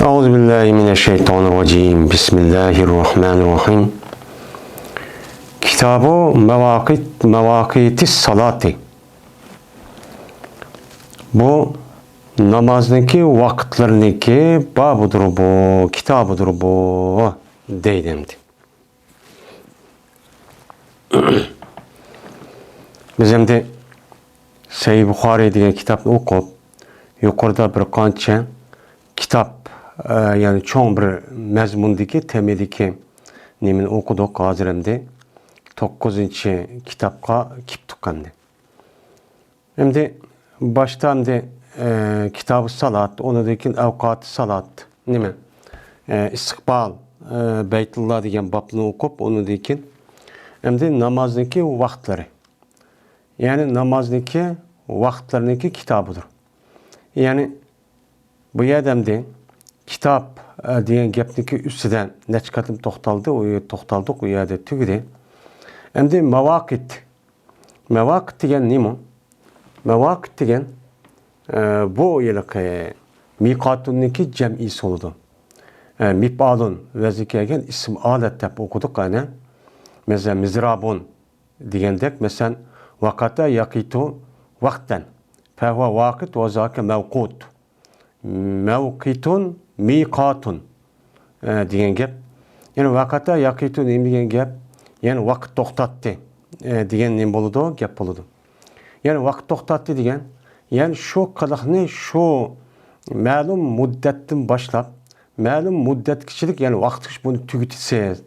Euzubillahimineşşeytanirracim. Bismillahirrahmanirrahim. Kitab-ı Mevakit Salati. Bu namazdaki vakitlerindeki babıdır bu, kitabıdır bu deydimdi. Biz şimdi Sahih Bukhari degan kitapni o'qib, yuqorida bir qancha kitap yani çoğun bir mazmundagi temadagi nimani o'qidik. Hozir endi 9-kitapga kelib tuqqandi. Endi boshda endi Kitab-ı Salat, ondan keyin Avqat-ı Salat nima? İstiqbal Beytullah degan babni o'qib, ondan keyin endi namozniki vaqtlari. Yani namazdaki vaqtlarniki kitabıdır. Yani bu yerdemde kitap degan gapniki üstüden necha qatim to'xtaldik, u yerda tugdi. Endi mavaqit degan nima? Mavaqit degan bu yiliqi miqatunniki jam'isi bo'ldi. Mif'alun vazi kelgan ism olat deb o'qidik ana. Mesela mizrabun degandek, mesela vakata yaqitu vaqtan fahuva vaqit ve zaka mevqut mevqitun miqatun degan gap. Yani vakata yaqitu degan gap, yani vaqt to'xtatdi degan nim bo'ladi, gap bo'ladi. Yani vaqt to'xtatdi degan, yani shu qiliqni shu ma'lum muddatdan boshlab, ma'lum muddatgachilik, yani vaqtgacha buni tugatsangiz,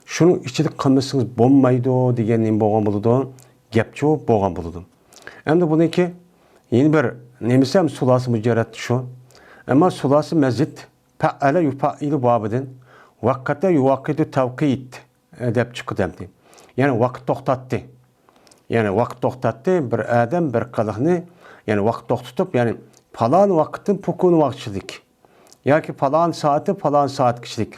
shuni ichida qilmasangiz bo'lmaydi degan nim bo'lgan bo'ladi. Gapçı bo'lgan bo'ladi. Endi buniki yeni bir nemisam sulasi mujarrad shu. Ammo sulasi mazid fa'ala yufailu babidan vaqata yuwaqitu tawqit deb chiqdi. Yani vaqt to'xtatdi. Yani vaqt to'xtatdi, bir odam bir qiliqni, yani vaqt to'xtatib, yani falon vaqtdan pukun vaqtchilik yoki falon soatgachilik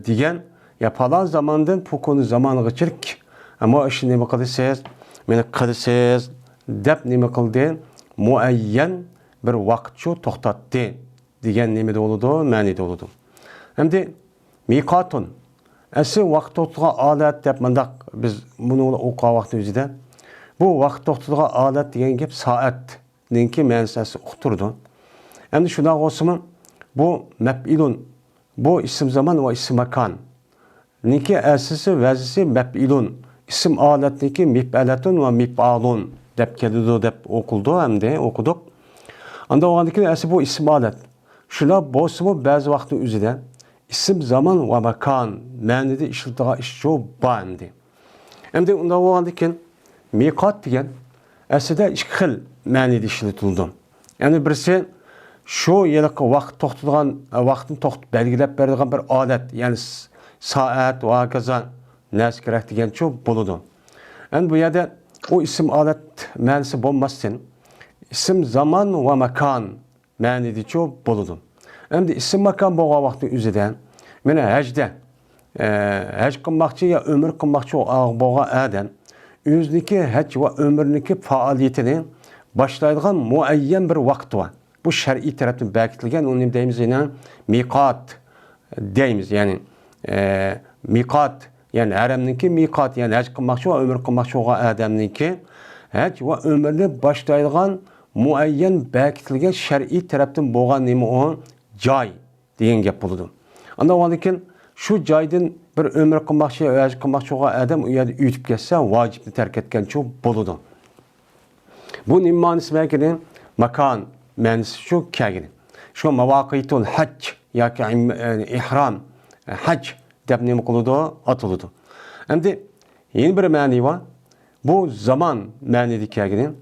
degan, ya falon zamondan pukun zamongachilik. Ama işi nima qilsangiz, meni qilsangiz deb nima qildi? Muayyan bir vaqtcha to'xtatdi degan nimada bo'ladi, ma'nida bo'ladi. Endi miqatun asli vaqt to'xtatgan olat deb mendaq biz buni o'qigan vaqt o'zida bu vaqt to'xtatgan olat degan gap soatninki ma'nosi uqtirdi. Endi shunday bo'lsa, bu maf'ilun, bu ism zaman va ism makan. Niki asisi vazisi maf'ilun. İsim aletniki mif'alatun ve mif'alun deb keldi deb okuldu, hem de okuduk. Anda oğandaki asli bu isim alet. Şuna bo'lsa bazı vaqtın üzerinde isim zaman ve makan ma'nida işiltiga işçi bandi. Hem de unda oğandaki miqat degan aslida ikki xil ma'nida işiltildi. Yani birisi şu yiliqi vaqt to'xtatgan vaqtni belgilab beradigan bir alet, yani saat ve hokazo nas kerak degan çok bo'ladi. Yani bu yerde o isim alet ma'nosi bo'lmasdan isim zaman ve makan ma'nida çok bo'ladi. Endi isim makan bo'lgan vaqtning o'zida mana hajda haj qilmoqchi ya umr qilmoqchi bo'lgan odam o'ziniki haj va umrniki faoliyatini boshlaydigan muayyan bir vaqt var. Bu shar'iy tarafdan bekitilgan, onu deymiz, yani miqat deymiz, yani miqat, yani haremninki miqat, yani haj qilmoqchi va umr qilmoqchi bo'lgan odamninki haj va umrni boshlaydigan muayyan bekitilgan shar'iy tarafdan bo'lgan nima o joy degan gap bo'ladi. Undan keyin shu joydan bir umr qilmoqchi, haj qilmoqchi bo'lgan odam u yerda o'tib ketsa, vojibni tark etgancha bo'ladi. Bu nima ma'nosi ekan? Makan ma'nosi shu kelgan. Shu mavaqitul haj yoki ihrom haj deb nima qiladi, atıldı. Endi yeni bir ma'ni var. Bu zaman ma'nida kelgan.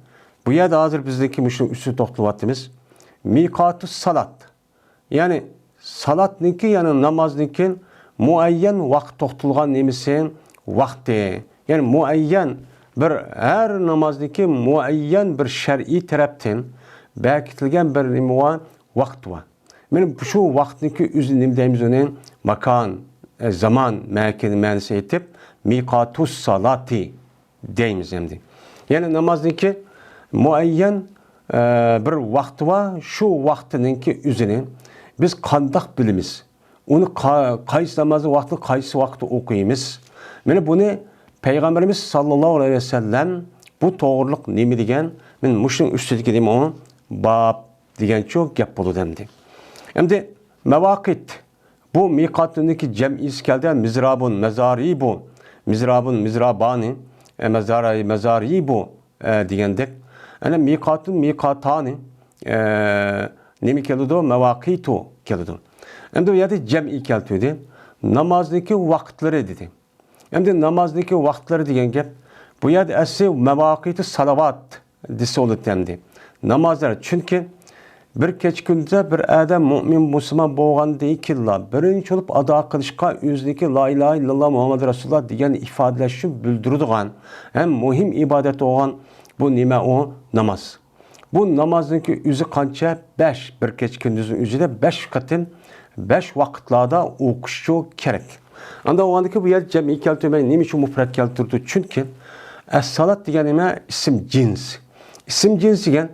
Bu yerda hozir bizdeki mushun üstü to'xtalyapmiz. Miqatus salat. Yani salatniki, yani namozniki muayyan vaqt to'xtalgan nimasi vaqti. Yani muayyan bir her namozniki muayyan bir shar'iy tarafdan bekitilgan bir nima var, vaqt var. Men shu vaqtniki o'zi nima deymiz, uning makan zaman ma'nosi etib miqatus salati deymiz endi. Yani namazdaki muayyan bir vaqti var, şu vaqtininki o'zini biz qandaq bilimiz? Uni qaysi namozni vaqti, qaysi vaqtda o'qiymiz? Mana buni Peygamberimiz sallallohu aleyhi ve sellem bu to'g'riliq nima degan? Men mushning ustidagi deyman, bab degan çok gap bo'ladi endi. Endi mavaqit bu miqatındaki cem'isi keldi. Mizrabun, mezaribu, mizrabun, mizrabani, mezaribu degandek. Ana miqatun, miqatani nima keladi? Mavaqitu keladi. Endi bu yerda cem'i keldi. Namazdaki vaqtlari dedi. Endi namazdaki vaqtlari degan gap bu yerda asli mavaqiti salavat desa bo'ladi endi. Namazlar çünkü bir keç günde bir adam mümin Müslüman bo'lgandan keyin birinchi bo'lib ado qilishga o'ziniki la ilaha illalloh Muhammad Rasululloh degan ifodalashni bildiradigan ham muhim ibodat bo'lgan bu nima o namoz. Bu namozniki o'zi qancha 5 bir keç gündüzün o'zida 5 qatim 5 vaqtlarda o'qish kerak. Anda o'g'andiki bu yer jami keltirmay nima uchun mufrat keltirdi? Chunki as-salat degan nima ism cins. İsim cins degan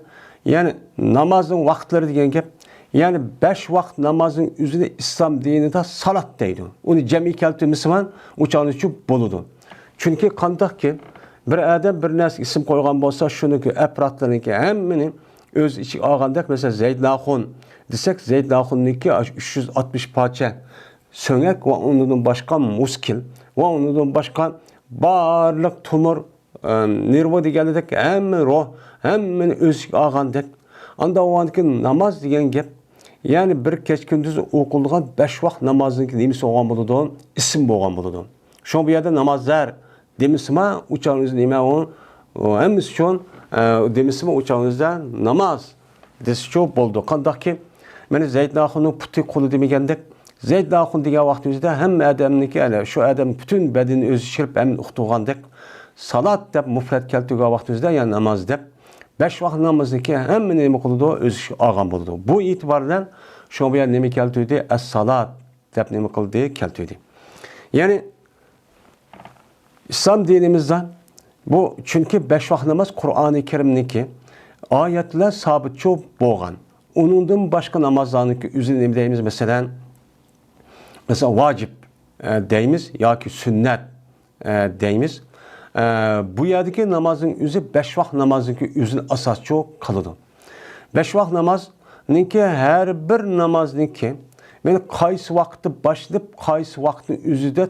yani namazın vaqtlari degan gap, yani 5 vaqt namazın üzerine İslam dinida salat deydi. Onu cemi keltirmisiman uçağınız için bo'ladi. Çünkü qandaqki bir adam bir narsa isim qo'ygan bo'lsa, shuniki apratlarniki hammani o'z ichiga olgandek, mesela Zeyd Naxun desek, Zeyd Naxunniki 360 parça so'ngak va undan boshqa muskil va undan boshqa barliq tumur nervo deganidek hamma ruh hammani o'ziga olgandek. Anda o'g'andiki namoz degan gap, yani bir kech kunduz o'qilgan 5 vaqt namozniki nimasi bo'lgan bo'ladi, ism bo'lgan bo'ladi. Shu bu yerda namozlar demismi, uçağınız nima o hammasi uchun demismi uçağınızda namoz desicho bo'ldi. Qandaqki mana Zeyd Naxunning puti qo'li demagandek, Zeyd Naxun degan vaqtimizda hamma odamniki ana shu odam butun badanini o'zi shirib ham o'qitgandek, salat deb mufrat keltirgan vaqtimizda yani namoz deb 5 vaqt namozniki hamma nima qiladi, o'zi olgan bo'ladi. Bu e'tibordan shu bu yer nima keltirdi? As-salat deb nima qildi? Keltirdi. Yani İslam dinimizden bu çünkü 5 vaqt namaz Kur'an-ı Kerim'niki ayetler sabit çok boğan. Onundan başka namazlarınki üzerine ne deyimiz mesela vacip deyimiz ya ki sünnet deyimiz. Bu yerdeki namazın üzü 5 vaqt namazınki üzerine asas çok kalıdı. 5 vaqt namazınki her bir namazınki yani qaysi vaqti başlayıp qaysi vaqti üzüde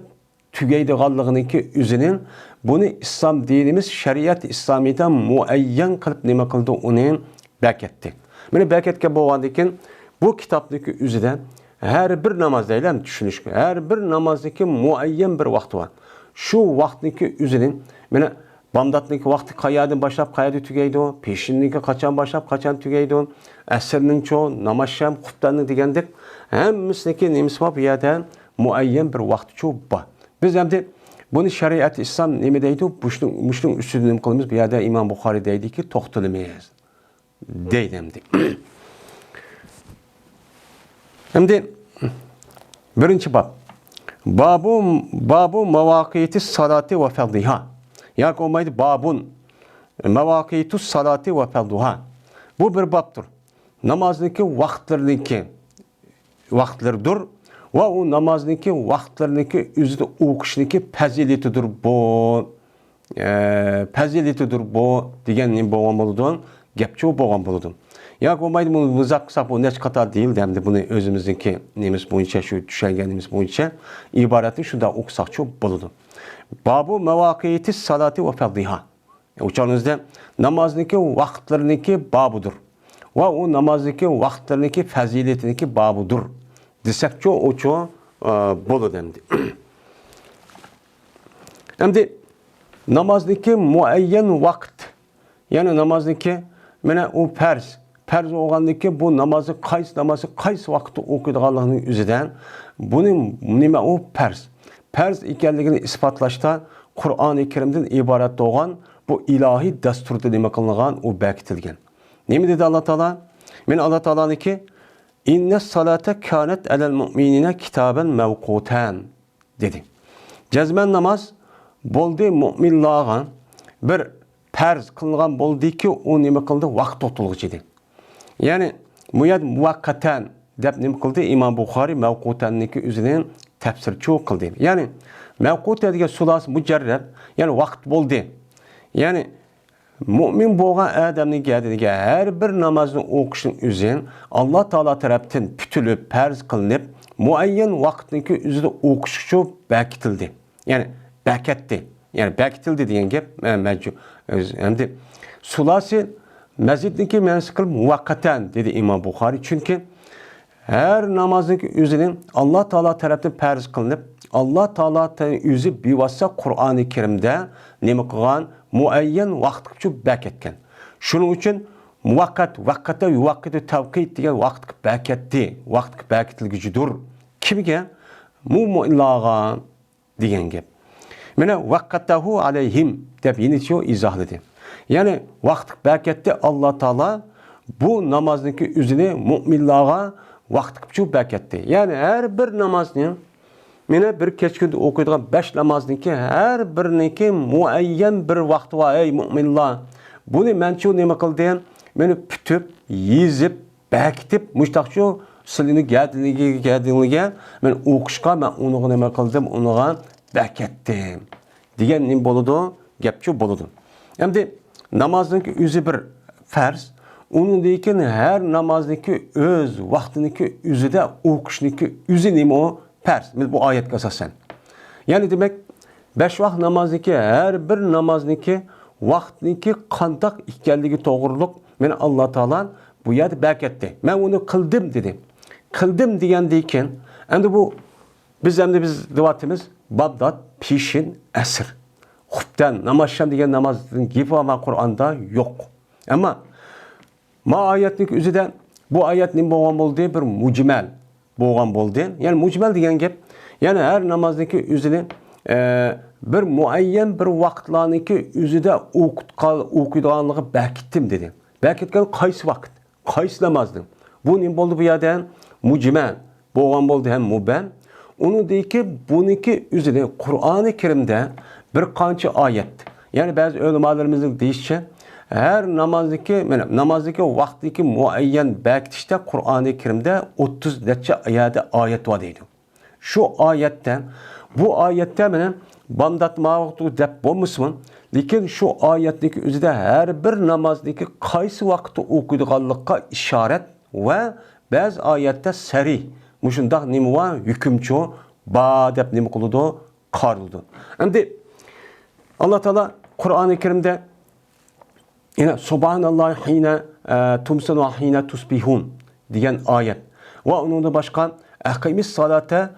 tugaydiganliginiki o'zining buni islom dinimiz shariat islomiydan muayyan qilib nima qildi, uni beketdi. Mana beketga bo'lgandan keyin bu kitobdagi o'zida har bir namoz deylan tushunishga, har bir namozniki muayyan bir vaqti bor. Shu vaqtniki o'zining mana bomdodniki vaqti qayerdan boshlab qayerda tugaydi, peshinniki qachon boshlab qachon tugaydi, asrning cho, namozsham, xuftanning degandek hammasiniki nimasi bor, bu yerda muayyan bir vaqti cho bor. Biz hem de bunu şeriat İslam nime deydi? Muşlun üstünde nime kılımız bir yerde İmam Bukhari deydi ki toxtalamayız. Deydi hem de. Hem de birinci bab. Babu mevakiyeti salati ve ferdiha. Yani olmaydı babun mevakiyeti salati ve ferdiha. Bu bir babdır. Namazdaki vaxtlardır. Ve o namazniki vaqtlarniki o'zida o'qishniki fazilatidir bu. Fazilatidir bu degan nima bo'lgan bo'ladi? Gapchi bo'lgan bo'ladi. Yo'q, bo'lmaydi, buni muzoq qilsak bu nech qator deyil, hamda buni o'zimizniki nemiz bo'yicha shu tushunganimiz bo'yicha iboratni shunda o'qisaqchi bo'ladi. Babu mavaqiti salati va fardiha. O'shaningizda namozniki vaqtlarniki babudir. Va o namozniki vaqtlarniki fazilatiniki babudir. Desakço oço bolu demdi. Hem de namazdaki muayyen vakt, yani namazdaki mene o perz olgandaki bu namazı kays vakti okuyduğunun üzerinden bunun nime o perz ikenligini ispatlaşta Kur'an-ı Kerim'den ibaret olan bu ilahi desturda nime kılınan o bekitilgen. Ne mi dedi Allah Teala? Allah Teala'nın ki İnne salate kânet elel mu'minine kitaben mevkûten dedi. Cezmen namaz boldi mu'minlarga bir perz kılgan boldi ki o nime kıldı vaqt tutulğucu idi. Yani muyad muvakkaten deb nima qildi? Imom Buxoriy mavqutanniki o'zining tafsirchi qildi. Ya'ni mavquta degan sulas mujarrad, ya'ni vaqt bo'ldi. Ya'ni mo'min bo'lgan odamning gadiga har bir namozni o'qishning o'zi Alloh taolo tarafdan putilib, farz qilinib, muayyan vaqtniki o'zida o'qish uchun bekitildi. Ya'ni bekatdi. Ya'ni bekitildi degan gap mavjud. Endi sulasi mazidniki ma'nosi qilib muvaqqatan dedi Imom Buxoriy. Chunki her namazın özünün Allah Teala tarafından farz kılınıp Allah Teala özü bivassa Kur'an-ı Kerim'de nima qilgan muayyan vaqt uchun beketken. Şunun için vakkata tavqit degan vaqt beketdi. Vaqt beketilgichidir. Kimga? Mu'minlarga degan gap. Mana vaqqatahu alayhim deb yeniço izohladi. Ya'ni vaqt beketdi Allah Teala bu namazniki özünü mu'minlarga vaqt qilib beketdi. Yani her bir namazning meni bir kechkunda o'qiydigan 5 namozniki har biriniki muayyan bir vaqti var ey mu'minlar. Buni menchu nima qildi? Meni putib, yezib, bekitib, mushtaqchu silini gadiliga men o'qishga men uni nima qildim? Uniga beketdim. Degan nim bo'ladi? Gapchu bo'ladi. Endi namozniki o'zi bir farz. Onun deyken her namazniki öz vaqtiniki üzüde o'qishniki o'zi nima o farz. Bu oyatga asosan. Yani demek 5 vaqt namozniki her bir namozniki vaqtniki qandoq ekanligi to'g'riliq meni Alloh taolo bu yerda beketdi. Men uni qildim dedi. Qildim degandan endi bu biz devatimiz Bag'dod, Pishin, Asr. Xubdan, namazsham degan namozning gapi Qur'onda yo'q. Ama ma ayetlik üzüden bu ayet nima bo'lgan bo'ldi? Bir mujmal bo'lgan bo'ldi. Yani mujmal degan gap, yani her namazdaki üzüni bir muayyan bir vaqtlarniki üzüde o'qiydiganligi bekitdim dedi. Bekitgan qaysi vaqt? Qaysi namozning? Bu nima bo'ldi bu yerdan? Mujmal bo'lgan bo'ldi ham mubam. Uni deyki buniki üzüni Qur'oni Kerimda bir qancha oyat. Yani bazı ulamolarımızın deyişçe her namazdaki vaqtdagi muayyan bekitishda Qur'oni Kerimda 30 necha oyat var deydi. Şu oyatdan bu oyatda meni bandatmoqtu deb bo'lmasman, lekin shu oyatdagi o'zida har bir namozdagi qaysi vaqtda o'qiydiganlikqa ishorat va ba'zi oyatda sari mushundaq nima va hukmchi ba deb nima qiladi? Qarildi. Endi Alloh taolo Qur'oni Kerimda yine Subhanallah hine tumsun ve hine tusbihun diyen ayet. Ve onun da başka akimis salate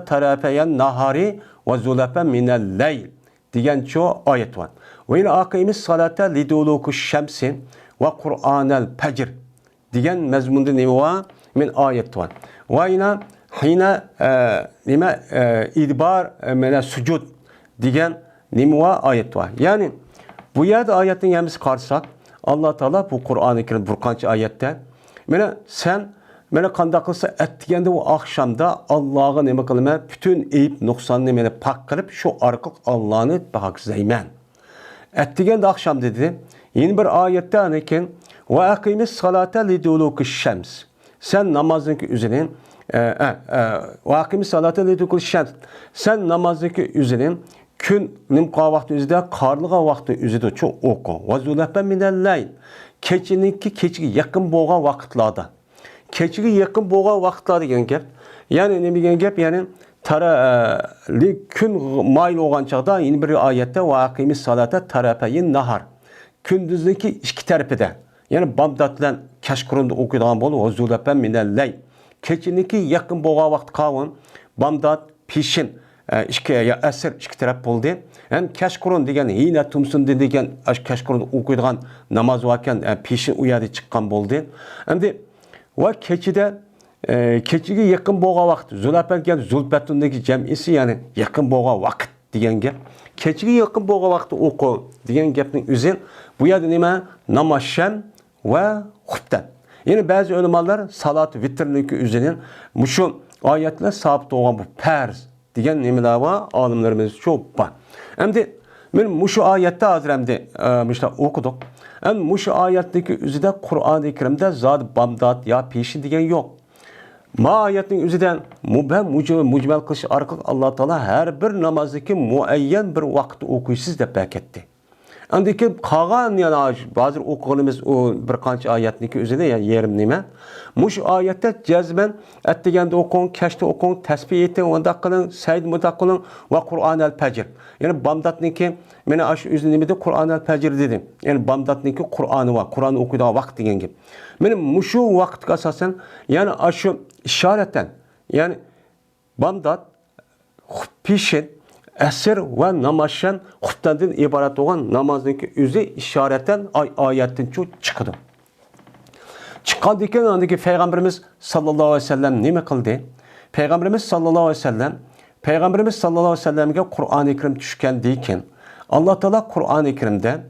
tarafayan nahari ve zulafen minel leyl diyen çoğu ayet var. Ve yine akimis salate liduluku şemsi ve Kur'anel fecr diyen mezmunda ne var? Min ayet var. Ve yine hine idbar mene sucud diyen nimva ayet var. Yani bu yerde ayetin yemisi karşısak Allah Teala bu Kur'an-ı Kerim bir qancha ayette sen qanday qilsa etgende o akşamda Allah'a nima qilma bütün eyip nuqsonni meni pak qilib shu orqali Allah'ni bag'ishlayman. Etgende akşam dedi. Yeni bir ayette aniken ve akimis salata liduluki şems. Sen namazınki üzerine ve akimis salata liduluki şems. Sen namazınki üzerine Gün nimqa vaqti üzüde, qarlığa vaqti üzüde çok oku. Ve zulafben minel-leyl. Keçiga yakın bo'lgan vaqtlarda. Keçiga yakın bo'lgan vaqtlarda degan gap. Yani ne degan gap? Yani kun mayl bo'lgan chaqda yeni bir oyatda va aqimis salata tarafayin nahar. Kunduzniki ikki tarafida. Yani Bag'dod bilan kashqurunda o'qiydigan bo'lib, ve zulafben minel-leyl. Keçiniki yakın bo'lgan vaqt qavun Bag'dod, Pishin asr ikki taraf bo'ldi. Hem kashqurun degan hina tumsun degan kashqurun o'qiydigan namoz varken peshin u yerda chiqqan bo'ldi. Endi va kechiga yaqin bo'lgan vaqt zulafat degan zulfatundagi jamisi ya'ni yaqin bo'lgan vaqt degan gap. Kechiga yaqin bo'lgan vaqtda o'qi degan gapning o'zi bu yerda nima? Namozsham va xubdan. Yine bazı ulamolar salat vitrniki o'zining shu oyatlar sabit bo'lgan bu farz degan nimalar var, alimlerimiz çok var. Endi men şu ayette hazır endi o'qidik. Muşu ayetteki üzüde Kur'an-ı Kerim'de zat bamdat ya peşin degen yok. Ma ayetinin üzüden mübhem mucmel kılış arkalık Allah Teala her bir namazdaki muayyen bir vakti okuyusuz dep beketti. Andaki kalan yani bazı okuduğumuz o bir kança ayetniki üzerine yani yerim nime. Muş ayette cezmen ettigende okun, keşte okun, tesbih etin, onda kılın, seyd mudakkılın ve Kur'an-el Fecr. Yani bamdatniki mene aş üzerinde Kur'an-el Fecr dedim. Yani bamdatniki Kur'an'ı var. Kur'an'ı okuyduğu vakti degen gibi. Benim muşu vakti asasen yani aşı işaretten yani bamdat pişin esir ve namazşan huttandan ibaret olan namazdaki üzü işareten ayetten çok çıkdı. Çıkan diken andaki Peygamberimiz sallallahu aleyhi ve sellem ne mi kıldı? Peygamberimiz sallallahu aleyhi ve sellem'e Kur'an-ı Kerim düşken deyken Allah Teala Kur'an-ı Kerim'de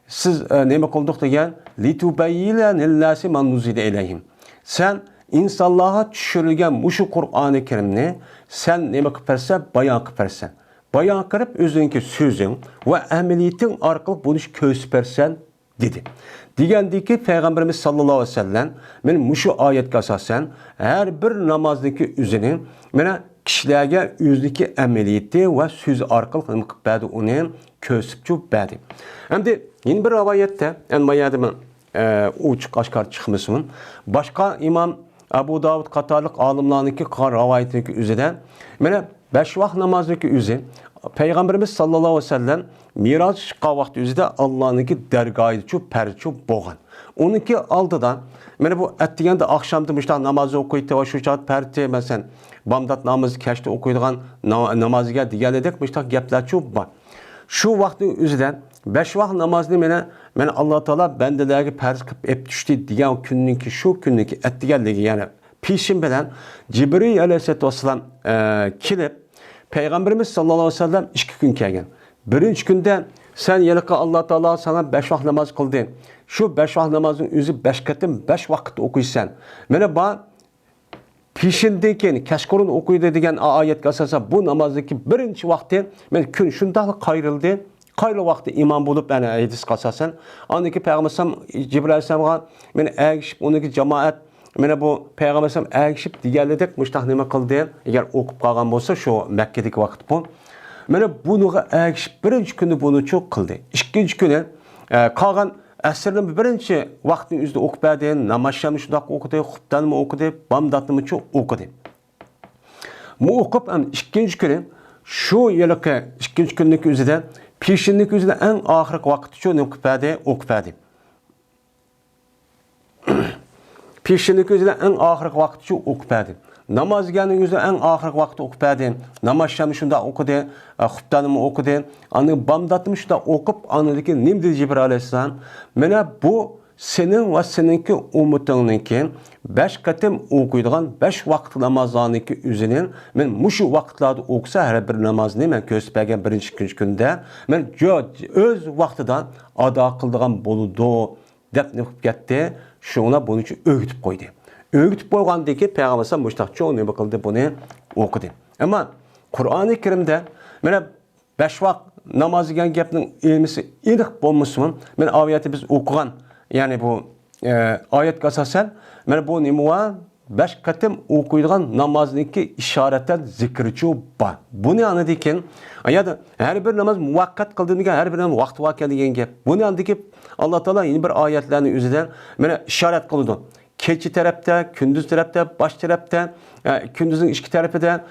siz ne mi kıldık diyen litubeyyile nillâsi man nuzile ileyhim. Sen insanlığa düşürülgen muşu Kur'an-ı Kerim'ni sen ne mi kıpersen bayan kıpersen. Bayan kırıp özünki sözün ve ameliyetin arkalık bunu köspersen dedi. Degендeki Peygamberimiz sallallahu aleyhi ve sellem men muşu ayetke asasen her bir namazdaki üzünün mene kişilerge özündeki ameliyeti ve söz arkalık bädi onu kösüpçü bädi. Şimdi yine bir rivayette en bayadıma uçuk aşkar çıkmışımın başka İmam Abu Davud Katarlık alimlarındaki rivayetindeki üzerinde mene 5 vaxt namazdaki üzü Peygamberimiz sallallahu aleyhi ve sellem Miraç çıkan vakti üzüde Allah'ınki dergahı çok perçu boğan. Onunki aldıdan mene bu ettiğinde akşamda müştah namazı okuydu ve şu çat perti mesela bamdat namazı keşte okuyduğun namazı geldi geledek müştah gepler çok var. Şu vakti üzüden 5 vaxt namazını mene Allah Teala bendelerge perz kıp ep düştü diyen gününki şu gününki ettiğindeki yani pişin bilen Cibril aleyhisselatü vesselam kilip Peygamberimiz sallallahu aleyhi ve sellem 2 gün kelgen. Birinci günde sen yelika Allah Teala sana 5 vaxt namaz kıldı. Şu 5 vaxt namazın üzü 5 ketim 5 vakit okuysan. Mene ba pişindeyken keşkorun okuydu degen ayet asasa bu namazdaki birinci vakti men gün şundaq kayrıldı. Kaylı vakti imam bulup yani hadis kasasen. Andaki Peygamber Cibril aleyhisselam'a men ergişip ondaki cemaat mene bu Peygamber ergişip digerledek müştah neme kıldı. Eğer okup kalgan bolsa şu Mekke'deki vakit bu. Mene bunu ergişip birinci günü bunu çok kıldı. İkinci günü kalgan esirinin birinci vaktin üzerinde okup verdi. Namazşanı şundak okudu, huttanımı okudu, bamdatımı çok okudu. Bu okup ikinci günü şu yılki ikinci günlük üzerinde peşinlik üzerinde en ahirki vakti şu okup verdi. Peşinlik üzerinde en ahirki vakti şu okup verdi. Namaz geldiğin üzerinde en ahirki vakti okup verdi. Namazşanı şunda okudu, huttanımı okudu. Anı bamdatımı şunda okup anıdaki nimdi Cibril aleyhisselam. Mene bu senin ve seninki umutununki 5 katim okuyduğun 5 vakit namazlarınki üzerinin men muşu vakitlerde okusa her bir namazını men kösbergen birinci günde men öz vaktidan ada kıldığın boludu dep ne getdi. Şuna bunu öğütüp koydu. Öğütüp koygandaki Peygamber müştah çoğu ne bakıldı bunu okudu. Ama Kur'an-ı Kerim'de mene 5 vakit namazı gen gepnin ilmisi idik bolmuşsun. Men ayeti biz okugan yani bu ayet kasasen men bu nimuva 5 katim okuyduğun namazındaki işaretten zikirçi var. Bu ne anladıkken ya da her bir namaz muvakkat kıldığında her bir namaz vakti vakti diyen gep. Bu ne anladıkken Allah Teala yeni bir ayetlerini üzerinden men işaret kıldı. Keçi tarafta, gündüz tarafta, baş tarafta, gündüzün iki tarafında,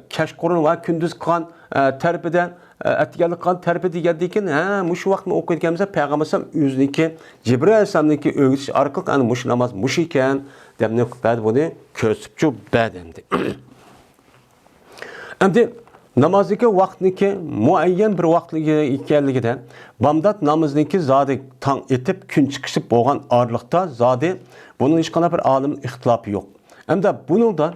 keşkorun var, gündüz kan tarafında, etkilerlik kan tarafı diyeldiyken, muş vakti okuyduğumuzda Peygamberimiz yüzündeki Cibril Aleyhisselam'daki öğütüş arkalık yani muş namaz muş iken demne ben bunu kösüpçü bedemdi. Şimdi namazdaki vaktindeki muayyen bir vaktli ikenligide bamdat namazındaki zade tan etip gün çıkışıp boğan ağırlıkta zade bunun hiç kadar bir alimin ihtilafı yok. Hem de bunun da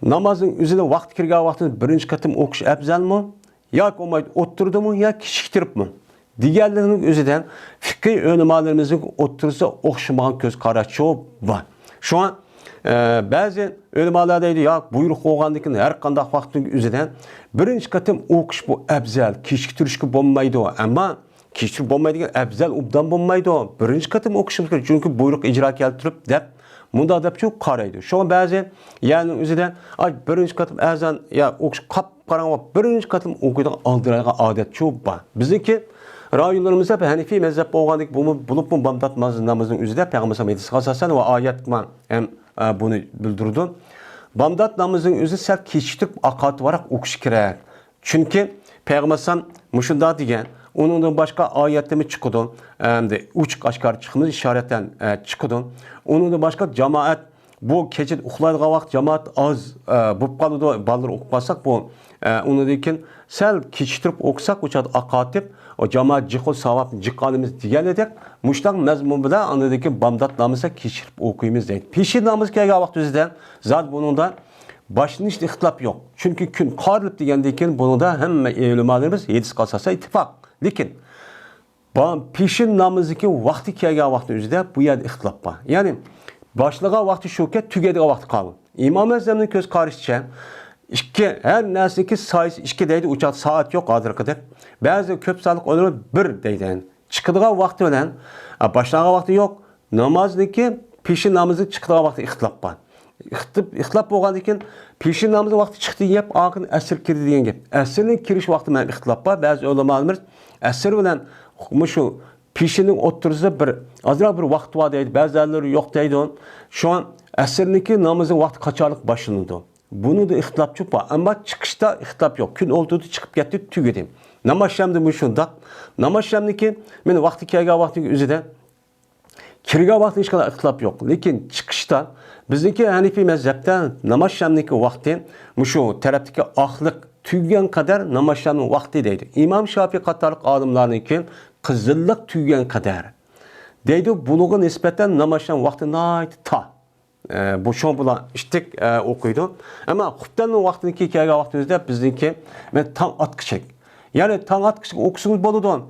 namazın üzerine vakt kirga vaktini birinci katım okuş ebzel mi? Ya olmayıp oturdu mu ya kişiktirip mi? Diğerlerinin özüden fikri önlemelerimizin oturursa okşamağın göz karaçı var. Şu an bazı ölümalar deydi ya buyruk olgandaki her kandak vaktin üzerinden birinci katım okuş bu ebzel kişiktirişki bulmaydı ama kechirib bo'lmaydigan afzal obdan bo'lmaydi o. Birinchi qatim o'qishimiz kerak. Chunki buyruq ijro keltirib deb bunda deb shu qaraydi. Şoň ba'zi yani o'zida ay birinchi qatim azan ya o'qish qap qarang birinchi qatim o'qiydigan aldiraygan odat shu bor. Bizniki rayonlarimizda Hanifi mezhep bo'lganlik bulup bu bamdat namazının üzerinde Peygamber hadisiga asasen ve ayet bilan hem bunu bildirdi. Bamdat namazının özü sel kechiktirib aqat varak o'qish kerak. Çünkü Peygamber muşunda degan onundan başka ayetlerimi çıkıdı. Hem uç aşkar çıkımız işaretten çıkıdı. Onundan başka cemaat bu keçit uxlaydigan vaqt cemaat az bo'lib qoladi. Ballar o'qimasak bu onundan sel kechiktirib o'qisak o'chad aqatib o cemaat jiqul savab jiqqanimiz degan edik. Muştaq mazmun bilan anadaki bamdat namazı kechirib o'qiymiz deydi. Peşin namazı kelgan vaqt o'zida zat bununda başının hiç ixtilaf yok. Çünkü gün qarilib degandan keyin bununda hamma ulamolarimiz hadis qasasa ittifoq. Lekin peşin namazıki vaqti kelgan vaqt o'zida bu yerda ixtilof bor. Ya'ni başlagan vaqti shuki tugadigan vaqti qoldi. İmam Azamning ko'z qarashicha her nerseki sayısı 2 deydi, uçak saat yok adırkıdır. Bazı köp sağlık olur 1 deydi. Çıkıdığı vakti olan, başladığı vakti yok. Namazdaki peşin namazı çıkıdığı vakti ihtilaf var. İhtilaf olgan için peşin namazı vakti çıktı yap, akın esir kirdi diyen gibi. Esirin kiriş vakti men ihtilaf var. Bazı ulamalarımız esir bilen şu peşinin oturduğu azra bir vakti var deydi. Bazıları yok deydi. Şu an esirinki namazın vakti kaçarlık başlandı. Bunu da ihtilaf çok var. Ama çıkışta ihtilaf yok. Gün olduğu çıkıp gitti tügedim. Namaz şemdi bu şunda. Namaz şemdeki men vakti kelgan vakti üzerinde kirgan vakti hiç kadar ihtilaf yok. Lekin çıkışta bizdeki Hanifi mezhepten namaz şemdeki vakti şu taraftaki ahlık tügen kadar namaz şemdeki vakti deydi. İmam Şafii qatarlık adımlarınki kızıllık tügen kadar. Deydi buluğa nispeten namaz şemdeki vakti nayt ta. Bu şon bilan ishtik o'qiydi. Ammo xuftanning vaqtini kelgan vaqtimizda bizniki men tong otqichlik. Ya'ni tong otqichlik o'qisangiz bo'ladi.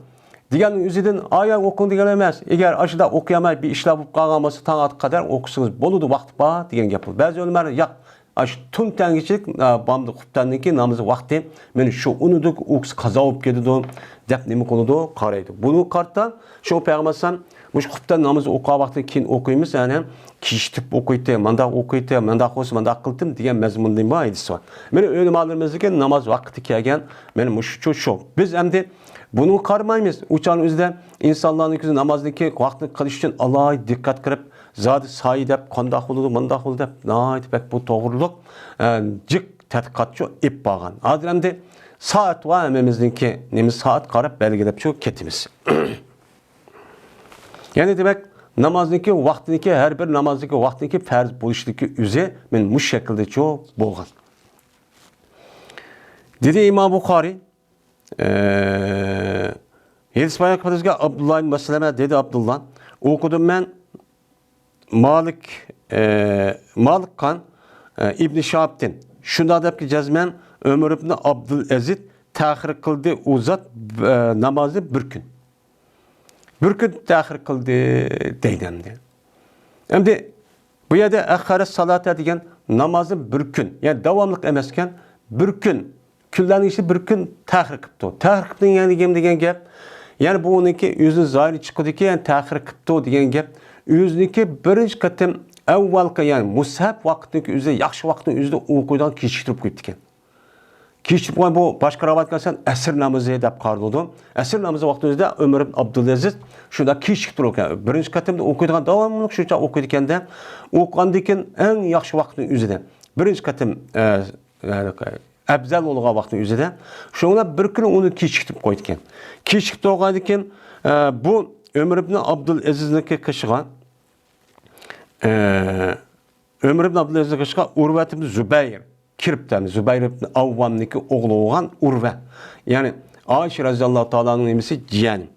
Deganning o'zidan oyoq o'qing degan emas. Agar ashida o'qiyamay bir ishlar bo'lib qolgan bo'lsa tong ot qadar o'qisangiz bo'ladi, vaqt bor degan gap. Ba'zi olimlar yo'q. Ash tun tangichilik bomda xuftanniki namozi vaqti men shu unudik o'qis qazo bo'lib ketadi deb nima qiladi qaraydi. Buni qartdan shu payg'ambar mush xuftan namozi o'qigan vaqtdan keyin o'qiymiz, ya'ni kechitib o'qiydi, manda o'qiydi, manda qo'ysa manda qildim degan mazmunning bor hadisi bor. Meni o'limalarimizga namoz vaqti kelgan, men mush shu. Biz endi buni qaramaymiz. O'chan o'zida insonlarning ko'zi namozniki vaqtni qilish uchun alohida diqqat qilib, zodi soy deb, qandoq bo'ladi, manda bo'ladi deb, nayt bu to'g'riliq jiq tadqiqotchi ib bo'lgan. Hozir endi soat va hammamizniki nimiz soat qarab belgilab shu ketimiz. Yani demek namazniki vaqtiniki her bir namazniki vaqtiniki farz bo'lishligi o'zi men mush shaklda çok bo'lgan. Dedi İmam Buxoriy hadis bayon qilishga Abdullah Maslama dedi Abdullah o'qidim men Malik kan İbn Şahab'dan shunda debki jazman Ömer ibn Abdülaziz ta'xir qildi u zot namozni bir kun. Bir gün ta'xir qildi deydi. Endi bu yerda akhara salata degan namozni bir kun, ya'ni davomliq emaskan, bir kun kunlarning ichi bir kun ta'xir qilibdi. Ta'xir qildi yani degan gap, ya'ni bu uniki o'zini zoiri chiqdiki, ya'ni ta'xir qilibdi degan gap, o'ziniki birinchi qatim avvalgi, ya'ni mushaf vaqtniki o'zi yaxshi vaqtni o'zida o'qiydan kechiktirib qo'yibdi ekan. Kechib bu başka ravat gelsen esir namazı deb qaraldı. Esir namazı vaqtida Ömer ibn Abdülaziz shunda kechikib turgan. Birinchi qatimda o'qiydigan davomli shuncha o'qiydiganda o'qigandan keyin eng yaxshi vaqtning o'zida. Birinchi qatim afzal bo'lgan vaqtning o'zida shunga bir kun uni kechikib qo'ygan. Kechikib turgandan keyin bu Ömer ibn Abdülazizniki qishigan Ömer ibn Abdülazizniki qishigan Urvat ibn Zubayr kiripten Zübeyir ibn Avvam'niki oğlu olan Urve. Yani Ayşe radıyallahu ta'ala'nın emisi ciğenim.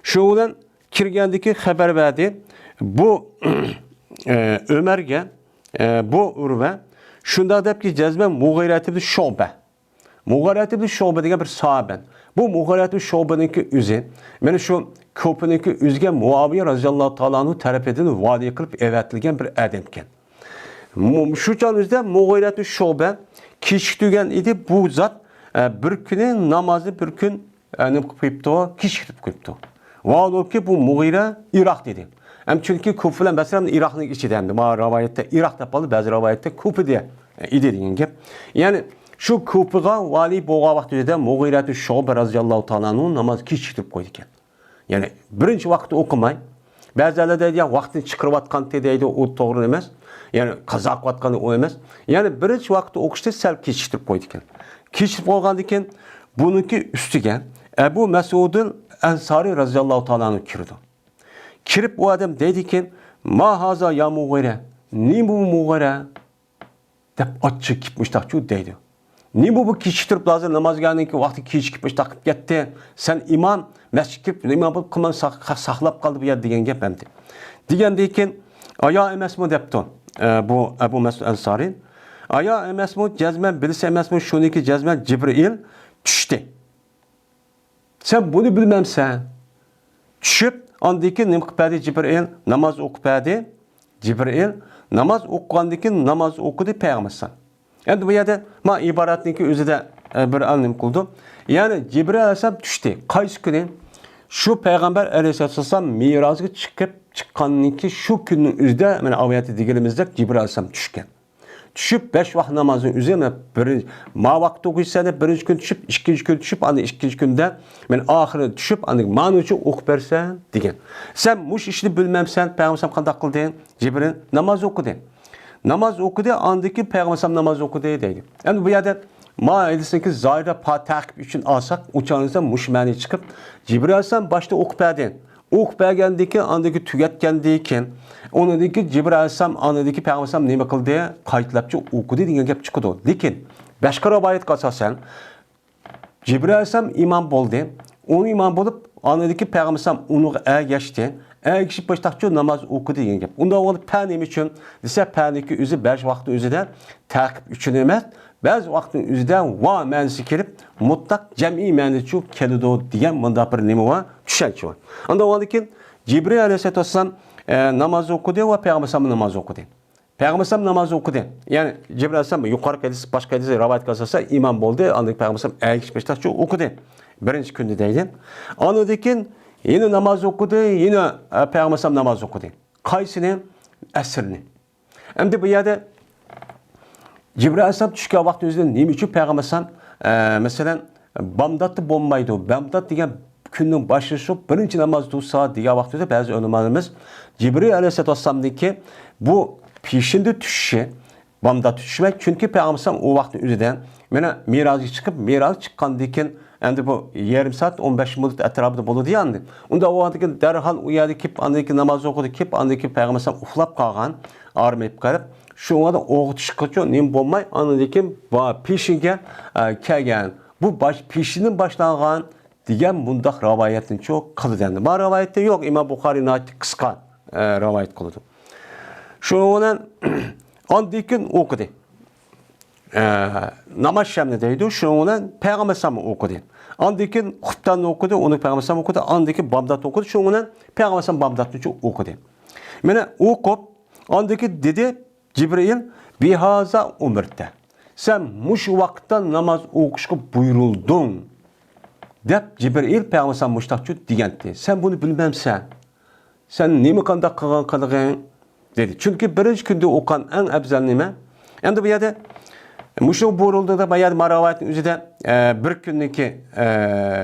Şu olan kirgendeki haber verdi. Bu Ömer'ge bu Urve şunda dep ki cezmen Muğayret ibn Şube. Muğayret ibn Şube diye bir sahaben. Bu Muğayret ibn Şube'ninki üzi. Yani şu köpüninki üzge Muaviye radıyallahu ta'ala'nın taraf edildiğini vadiye kılıp evetligen bir ademken. Şu canımızda Muğayret-i Şube kechiktirgan idi bu zat bir kuni namozni bir kun nima qilib qo'yibdi? Kechiktirib qo'yibdi. Vaolki bu Mughira Iroq dedi. Ham chunki Kufa bilan Basra Iroqning ichida endi. Ma rivoyatda Iroq deb qoldi, ba'zi rivoyatda Kufa edi degan gap. Ya'ni shu Kufaga vali bo'lgan vaqtida Mughira Shu'ba radhiyallohu ta'ala anhu namoz kechiktirib qo'ydi ekan. Ya'ni birinchi vaqtda o'qimay, ba'zilar deydigan vaqtni chiqarayotgan deydi, u to'g'ri emas. Ya'ni qazo qilayotgani o emas. Ya'ni birinchi vaqtda o'qishda sal kechiktirib qo'ydi ekan. Kechiktirib qo'ygandan keyin buniki ustiga Ebu Mesud Ansari radhiyallohu ta'ala anhu kirdi. Kirib o adam dedi ki, "Ma haza ya Mughira? Ni bu Mughira?" deb ochib ketmişdaqchu deydi. Ni bu kechiktirib hozir namozgandan keyin vaqti kechikib taqib ketdi. Sen imom masjidga imom bo'lib qilmay saqlab qoldi bu yer degan gap endi. Degandan keyin aya emasmi debdi. Bu Abu Mas'ud Ansari. Aya emasmi jazman bilsa emasmi shuniki jazman Jibril tushdi. Sen bunu bilmemsen. Tushib andiki nima qildi Jibril namoz o'qidi. Jibril namoz o'qigandan keyin namoz o'qidi payg'ambar. Endi bu yerda ma iboratniki o'zida bir anlim qildi. Ya'ni Jibril alayhisalom tushdi. Qaysi kuni? Shu payg'ambar alayhisalom Mirojga chiqqanniki shu kunning o'zida mana oyatda deganimizda Jibril alayhisalom tushgan. Tushib 5 vaqt namozini o'zini birinchi ma vaqt o'qiysa birinchi kun tushib, ikkinchi kun tushib, ana ikkinchi kunda men oxiri tushib, ana ma'no uchun o'qib bersan degan. Sen mush ishni bilmamsan, payg'ambar qanday qildi? Jibril namoz o'qidi. Namoz o'qidi, andiki payg'ambar namoz o'qidi deydi. Endi bu yerda ma aytsinki zoira taqib uchun olsak, o'chanizda mush ma'ni chiqib, Jibril alayhisalom boshda o'qib berdi. O'qib bergandan keyin andiki tugatgandan keyin onidagi Jibril alayhisalom onidagi payg'ambar nima qildi? Qaytlabchi o'qidi degan gap chiqdi. Lekin boshqa rivoyatga asosan Jibril alayhisalom imom bo'ldi. Uni imom bo'lib, onidagi payg'ambar uni ergashdi. Ergashib boshqacha namoz o'qidi degan gap. Unda o'g'il pa nima uchun? Desa paniki o'zi 5 vaqt o'zida taqib uchun emas, ba'zi vaqtning o'zida va ma'nosi kelib, mutlaq jamiy ma'nosi keladi degan bunda bir nima va tushuncha bor. Unda o'g'il Jibril alayhisalom namoz o'qidi va payg'ambar namoz o'qidi. Payg'ambar namoz o'qidi. Ya'ni Jibril alayhisalom yuqori hadis, boshqa hadis rivoyatga asosan imom bo'ldi, unda payg'ambar ergashib boshqacha o'qidi. Birinchi kunda deydi. Ondan keyin yine namaz okudu, yine Peygamber namaz okudu. Kaysini? Əsrini. Endi bu yerde Cibril Aleyhisselam tushgan vaqt o'zida nima uchun Peygamber mesela bamdatı bo'lmaydi. Bamdat degan kunning boshi shu birinchi namoz tursa degan vaqtda ba'zi ulamolarimiz Cibril Aleyhisselam'daki bu peshindi tushishi bamdat tushmak chunki Peygamber o vaqtning o'zida mana Mirojga chiqib, Miroj chiqqandan keyin endi bu yarım saat 15 minut etrafında bo'ladi endi. Unda o vaqtda darhol u yerga kelib, andiki namoz o'qidi, kelib, andiki payg'ambar uxlab qolgan, armayib qolib, shu vaqtda o'qitishgacha nima bo'lmay, andiki va peshinga kelgan. Bu peshindan boshlangan degan bundaq rivoyatni cho'q qildi endi. Bu rivoyatda yo'q, Imom Buxoriyning qisqa rivoyat qildi. Shundan andiki o'qidi. Namaz şamni deydi, şundan Peygamber okudu. Andaki xutbani okudu, onu Peygamber okudu, andaki bamdat okudu, şundan Peygamber bamdatni okudu. Mana o'qib, andaki dedi Jibril bihaza umirta. Sen mush vaqtda namoz o'qishga buyuruldun. Deb Jibril Peygamber mushtaqchu degandi. Sen bunu bilmemsen. Sen nima qanday qilgan dedi. Chunki birinchi kunda o'qan eng afzal nima? Endi bu yerda Muşu buyuruldu da bayağı maravatın üzerinde bir gündeki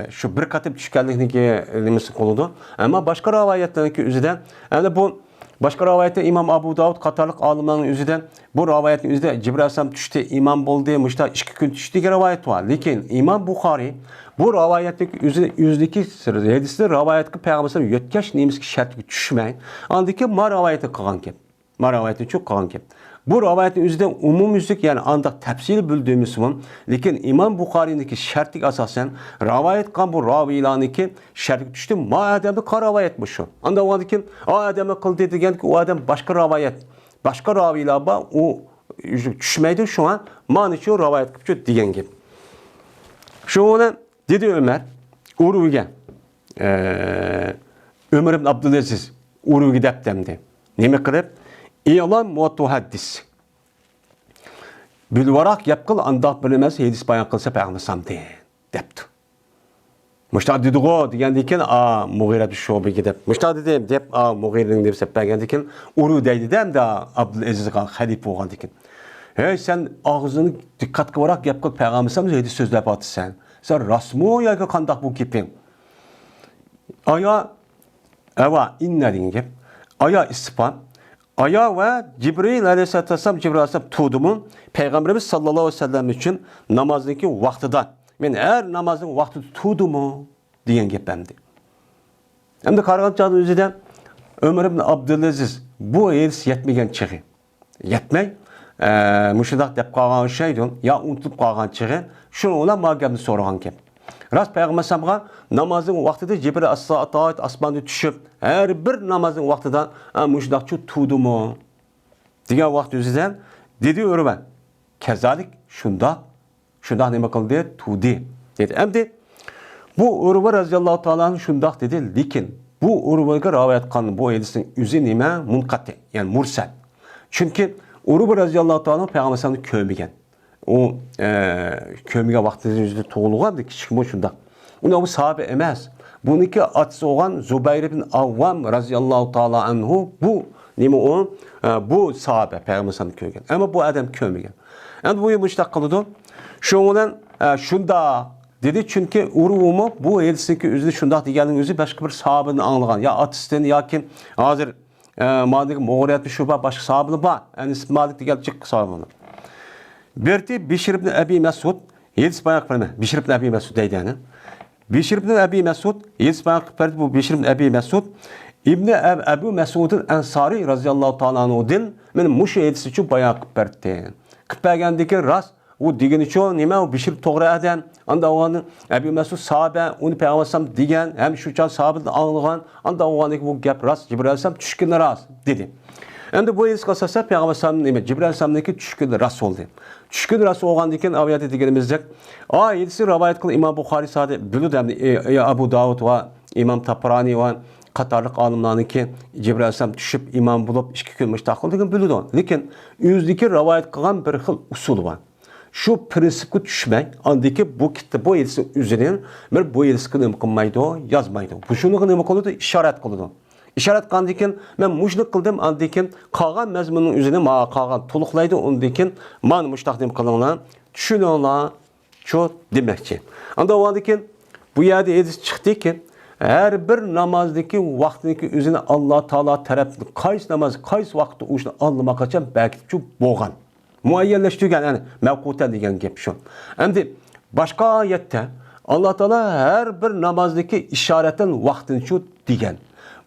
şu bir katip düşkenliğindeki nimesi koludu. Ama başka ravayetlerdeki üzerinde yani bu başka ravayette İmam Abu Davud Katarlık alimlerinin üzerinde bu ravayetin üzerinde Cibril Aleyhisselam düştü, imam oldu, müşta 2 gün düştü diye rivayet var. Lakin İmam Bukhari bu ravayetteki yüzdeki hadisde ravayetteki Peygamber yetkaş neymiş şartı düşmeyin. Andaki ma ravayeti kılan ki. Ma ravayeti çok kılan ki. Bu rivayetin üzerinde umumüzlük yani ancak tefsir bildiğimiz var. Lakin İmam Bukhari'ndeki şartlık asasen rivayet kan bu ravilaniki şartlık düştü. Ma adamı ka rivayet bu şu. Anda o ki o adamı kıl dediğin ki o adam başka rivayet. Başka ravila ba o düşmeydi şu an. Maniço rivayet kıpçı diyen gibi. Şu ona dedi Ömer. Uruge. Ömer ibn Abdülaziz. Uruge deptemdi. Neme kırıp? İlan mutuhaddis. Bilvarak yapkıl andak bilemez hadis bayan kılsa Peygamber depti. Muşta dedi go degendiken Mughira bir şobe gidip muşta dedim dep Mughira'nın dep seppagendiken uru deydi dem da Abdülaziz kan halif bolgandiken. Hey sen ağzını dikkat kılarak yap kıl peygambersem dedi sözlep atı sen. Sen rasmu ya kandak bu kipin. Aya eva inna degan gap. Aya ispan. Aya ve Cibril aleyhissalatu vesselam Cibril aleyhissallam tudumu Peygamberimiz sallallahu aleyhi ve sellem için namazdaki vaktidan. Men her namazın vakti tudumu diyen gapemdi. Hem de Karagantça'nın özüden Ömer ibn Abdülaziz bu elis yetmegen çığı. Yetmey. Müşidak dep kalgan şeydi. Ya unutup kalgan çığı. Şunu olan mağabını sorulan gap. Rast Peygamber sallallahu namazın vaktida Cibril as-saat asmanı düşüp her bir namazın vaktidan müşidakçı tudumu diyen vakt özüden dedi örüben. Kezalik şunda nima qildi tudi dedi. Endi bu Urva raziyallohu ta'ala şundak dedi. Lekin bu Urvaga rivoyat qilgan bu hadisning o'zi nima munqati, ya'ni mursal. Çünkü Urva raziyallohu ta'ala Peygamber sallallahu kömigen. O kömigen vaqtida o'zida tug'ilgan kichik bu şundak. Uni bu sahabe emas. Buniki atisi olgan Zubayr ibn Avvam raziyallohu ta'ala anhu bu nima o bu sahabe Peygamber sallallahu kömigen. Ama bu adam kömigen. Endi bu müştak qildi. Şoňdan şunda dedi çünkü urumu bu hadisdeki özü şunda degenin özü başka bir sahabını anlagan. Ya atisden ya kim hazır Malik Mughiriyat şuba başka sahabı var. Yani Malik degen çık sahabını. Berti Bişir ibn Abi Mesud hadis bayak bilme. Bişir ibn Abi Mesud deydi. Bişir ibn Abi Mesud hadis bayak berti bu Bişir ibn Abi Mesud İbn Ebu Mesud'un Ensari radıyallahu ta'ala anhu'dan men muş hadisi için bayak berti. Kıpagendeki rast o digeni çoğu nime o Bişir toğra eden anda oğanı Ebu Mesud sahabe onu Peygamber digen hem şu çan sahabe anlayan anda oğanı bu gap rast Cibril aleyhisselam düşkün rast dedi. Endi bu hadis kasasa Peygamber nime Cibril aleyhisselamdaki düşkün rast oldu. Düşkün rast oğan diken aviyat degenimizde hadisi rivayet kılan İmam Bukhari sade bülü demdi Abu Davud ve İmam Tabrani ve Katarlık alimlarının ki Cibril aleyhisselam düşüp imam bulup 2 gün müştak oldu degan bülü. Lekin özdeki rivayet kılan bir xil usul var. Şu prinsipke düşmek, andaki bu kitap bu hadisi üzerine bir bu hadisi nima qilmaydi, yazmaydi. Bu şunu nima qiladi? İşaret qiladi. İşaret qilgandan men mujlik qildim, andan qolgan mazmunning üzerine ma qolgan to'liqlaydi, undan man mushtaq nima qilinglar, tushuninglar, shu demakchi. Anda o'g'andan bu yerda hadis chiqdiki, her bir namazdaki vaqtniki özüne Allah Taala tarafından qaysi namaz, qaysi vaqtda o'shni anlamoqcha belki bo'lgan. Muayyenleştirgen yani mevkuta degan gap şu. Endi başka ayette Allah Teala her bir namazdaki işaretin vaktini şu degan.